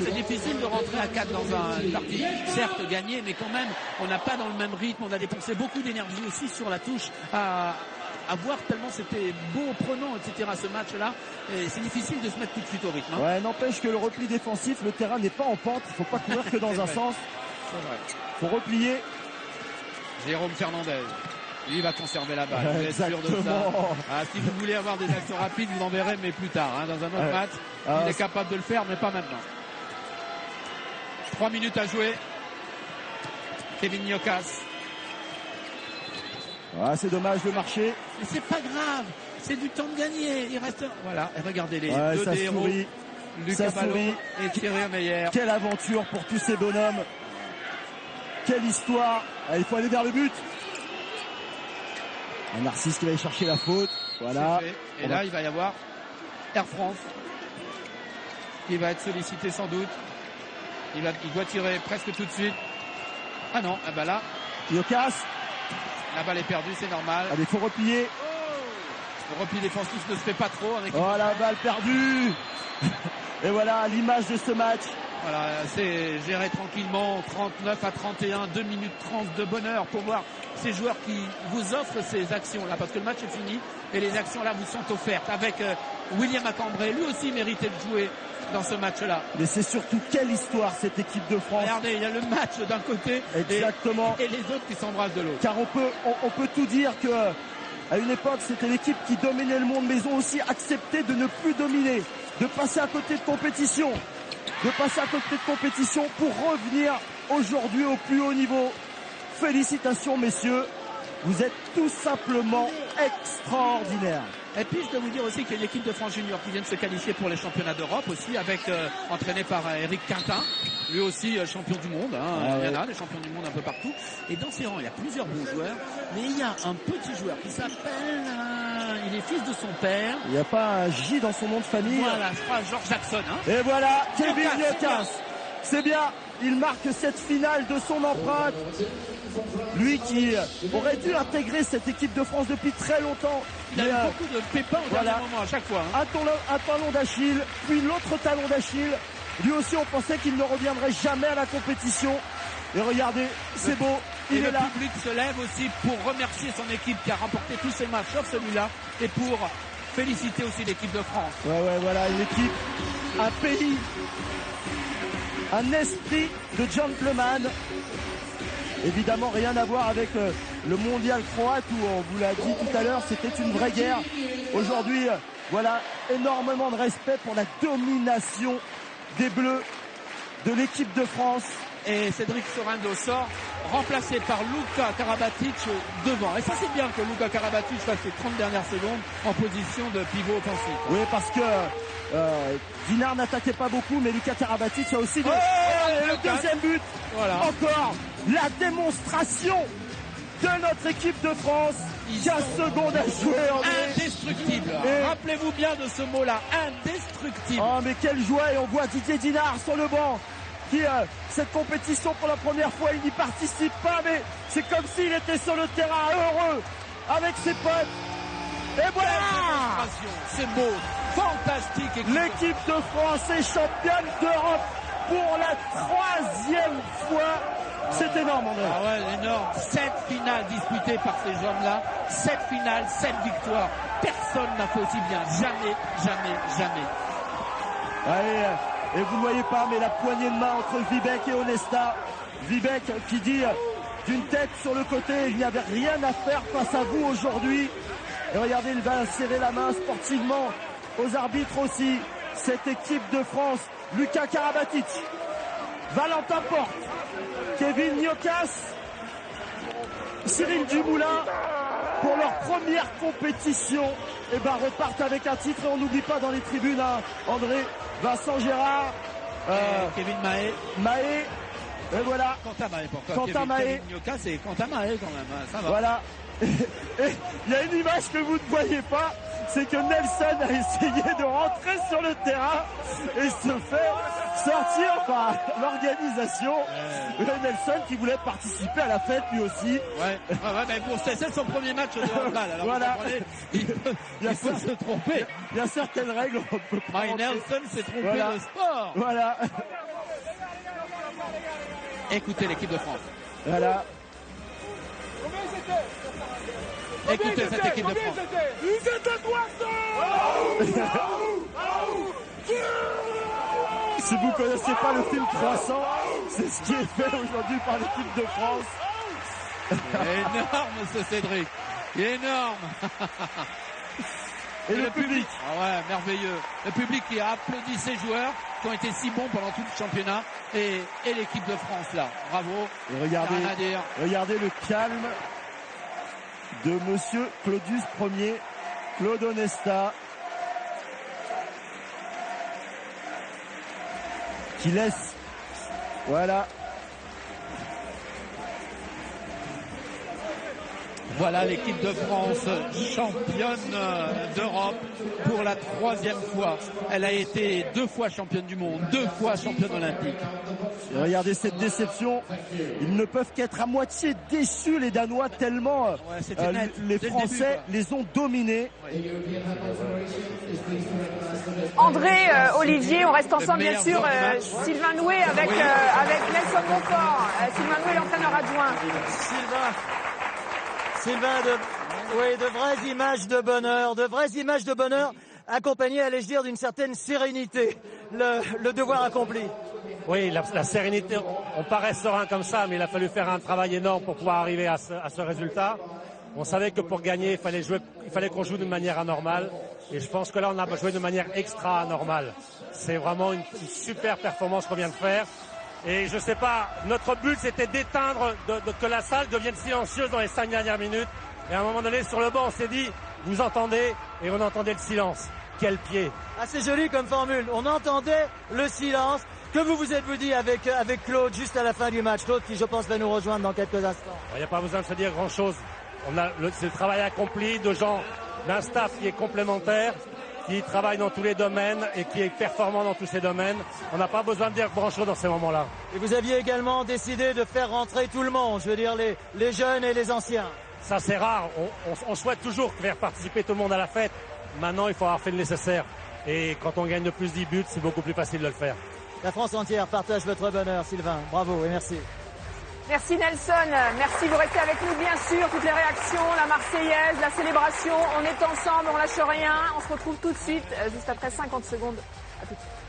C'est difficile de rentrer à 4 dans une partie, certes gagnée, mais quand même, on n'a pas dans le même rythme. On a dépensé beaucoup d'énergie aussi sur la touche à voir tellement c'était beau, prenant, etc. ce match-là. Et c'est difficile de se mettre tout de suite au rythme. Ouais, n'empêche que le repli défensif, le terrain n'est pas en pente. Il ne faut pas courir que dans un sens. C'est vrai. Il faut replier. Jérôme Fernandez. Lui, il va conserver la balle. Vous êtes sûr de ça. Si vous voulez avoir des actions rapides, vous en verrez, mais plus tard. Dans un autre match, il est capable de le faire, mais pas maintenant. 3 minutes à jouer. Kevin Nyokas. C'est dommage le marché. Mais c'est pas grave. C'est du temps de gagner. Il reste. Voilà. Et regardez les deux ça héros. Lucas Ballon et Thierry Meyer. Quelle aventure pour tous ces bonhommes. Quelle histoire. Il faut aller vers le but. Un Narcisse qui va aller chercher la faute. Voilà. Et là, il va y avoir Air France qui va être sollicité sans doute. Il doit tirer presque tout de suite. Ah non, là. Nyokas. La balle est perdue, c'est normal. Allez, il faut replier. Le repli défensif ne se fait pas trop. La balle perdue. Et voilà l'image de ce match. Voilà, c'est géré tranquillement, 39 à 31, 2 minutes 30 de bonheur pour voir ces joueurs qui vous offrent ces actions-là, parce que le match est fini et les actions-là vous sont offertes avec William Acambray, lui aussi méritait de jouer dans ce match-là. Mais c'est surtout quelle histoire cette équipe de France. Regardez, il y a le match d'un côté. Exactement. Et les autres qui s'embrassent de l'autre. Car on peut tout dire que à une époque c'était l'équipe qui dominait le monde, mais ils ont aussi accepté de ne plus dominer, de passer à côté de compétition. Pour revenir aujourd'hui au plus haut niveau. Félicitations messieurs, vous êtes tout simplement extraordinaires. Et puis je dois vous dire aussi qu'il y a une équipe de France Junior qui vient de se qualifier pour les championnats d'Europe aussi, avec entraîné par Eric Quintin, lui aussi champion du monde. Il y en a des champions du monde un peu partout. Et dans ces rangs, il y a plusieurs bons joueurs, mais il y a un petit joueur qui s'appelle, il est fils de son père. Il n'y a pas un J dans son nom de famille. Voilà, je crois Georges Jackson. Et voilà, Kevin Nyokas. C'est bien, il marque cette finale de son empreinte. Lui qui aurait dû intégrer cette équipe de France depuis très longtemps. Il a eu beaucoup de pépins au dernier moment à chaque fois. Un talon d'Achille, puis l'autre talon d'Achille. Lui aussi, on pensait qu'il ne reviendrait jamais à la compétition. Et regardez, c'est beau, il est là. Le public se lève aussi pour remercier son équipe qui a remporté tous ses matchs sauf celui-là. Et pour féliciter aussi l'équipe de France. Voilà, une équipe, un pays, un esprit de gentleman. Évidemment, rien à voir avec le mondial croate où on vous l'a dit tout à l'heure, c'était une vraie guerre. Aujourd'hui, voilà, énormément de respect pour la domination des Bleus, de l'équipe de France. Et Cédric Sorendo sort, remplacé par Luka Karabatic devant. Et ça, c'est bien que Luka Karabatic fasse les 30 dernières secondes en position de pivot offensif. Oui, parce que Dinard n'attaquait pas beaucoup, mais Luka Karabatic a aussi le deuxième but. Voilà. Encore la démonstration de notre équipe de France. 15 secondes à jouer. Indestructible. Rappelez-vous bien de ce mot-là, indestructible. Oh, mais quelle joie. Et on voit Didier Dinard sur le banc. Qui cette compétition pour la première fois, il n'y participe pas, mais c'est comme s'il était sur le terrain heureux avec ses potes. Et voilà, c'est beau, fantastique. L'équipe de France est championne d'Europe pour la 3e fois. C'est énorme, André. Ah ouais, énorme. 7 finales disputées par ces hommes-là. 7 finales, 7 victoires. Personne n'a fait aussi bien. Jamais. Allez. Et vous ne voyez pas, mais la poignée de main entre Vivek et Onesta. Vivek qui dit d'une tête sur le côté, il n'y avait rien à faire face à vous aujourd'hui. Et regardez, il va serrer la main sportivement aux arbitres aussi. Cette équipe de France, Luka Karabatic, Valentin Porte, Kevin Nyokas, Cyril Dumoulin, pour leur première compétition, repartent avec un titre. Et on n'oublie pas dans les tribunes, André, Vincent Gérard, Kevin Mahé, et voilà. Quentin Mahé. C'est Quentin Mahé quand même, ça va. Voilà. Et il y a une image que vous ne voyez pas, c'est que Nelson a essayé de rentrer sur le terrain et se fait sortir par l'organisation. Nelson qui voulait participer à la fête lui aussi. Mais bon, c'est son premier match de handball. Alors voilà. Il faut se tromper. Il y a certaines règles. Mike Nelson s'est trompé de sport. Voilà. Écoutez l'équipe de France. Voilà. Écoutez cette équipe de France. Ils étaient 300. Si vous ne connaissez pas le film 300, c'est ce qui est fait aujourd'hui par l'équipe de France. Énorme ce Cédric. Énorme. Et le public. Ah ouais, merveilleux. Le public qui a applaudi ces joueurs qui ont été si bons pendant tout le championnat et l'équipe de France là. Bravo. Et regardez le calme de monsieur Claudius Ier, Claude Onesta, qui laisse, voilà. Voilà l'équipe de France, championne d'Europe pour la 3e fois. Elle a été 2 fois championne du monde, 2 fois championne olympique. Et regardez cette déception. Ils ne peuvent qu'être à moitié déçus, les Danois, tellement les Français les ont dominés. André, Olivier, on reste ensemble bien sûr. Sylvain Noué avec Nelson Montfort. Sylvain Noué, l'entraîneur adjoint. Sylvain, de vraies images de bonheur, accompagnées, allais-je dire, d'une certaine sérénité, le devoir accompli. Oui, la sérénité, on paraît serein comme ça, mais il a fallu faire un travail énorme pour pouvoir arriver à ce résultat. On savait que pour gagner, il fallait qu'on joue d'une manière anormale, et je pense que là, on a joué de manière extra anormale. C'est vraiment une super performance qu'on vient de faire. Et je sais pas, notre but c'était d'éteindre, que la salle devienne silencieuse dans les 5 dernières minutes. Et à un moment donné, sur le banc, on s'est dit, vous entendez, et on entendait le silence. Quel pied! Assez joli comme formule. On entendait le silence. Que vous êtes-vous dit avec Claude juste à la fin du match? Claude qui, je pense, va nous rejoindre dans quelques instants. Il n'y a pas besoin de se dire grand-chose. C'est le travail accompli de gens, d'un staff qui est complémentaire, qui travaille dans tous les domaines et qui est performant dans tous ces domaines. On n'a pas besoin de dire grand-chose dans ces moments-là. Et vous aviez également décidé de faire rentrer tout le monde, je veux dire les jeunes et les anciens. Ça, c'est rare. On souhaite toujours faire participer tout le monde à la fête. Maintenant, il faut avoir fait le nécessaire. Et quand on gagne de plus 10 buts, c'est beaucoup plus facile de le faire. La France entière partage votre bonheur, Sylvain. Bravo et merci. Merci Nelson, merci, vous restez avec nous bien sûr, toutes les réactions, la Marseillaise, la célébration, on est ensemble, on lâche rien, on se retrouve tout de suite, juste après 50 secondes. À tout de suite.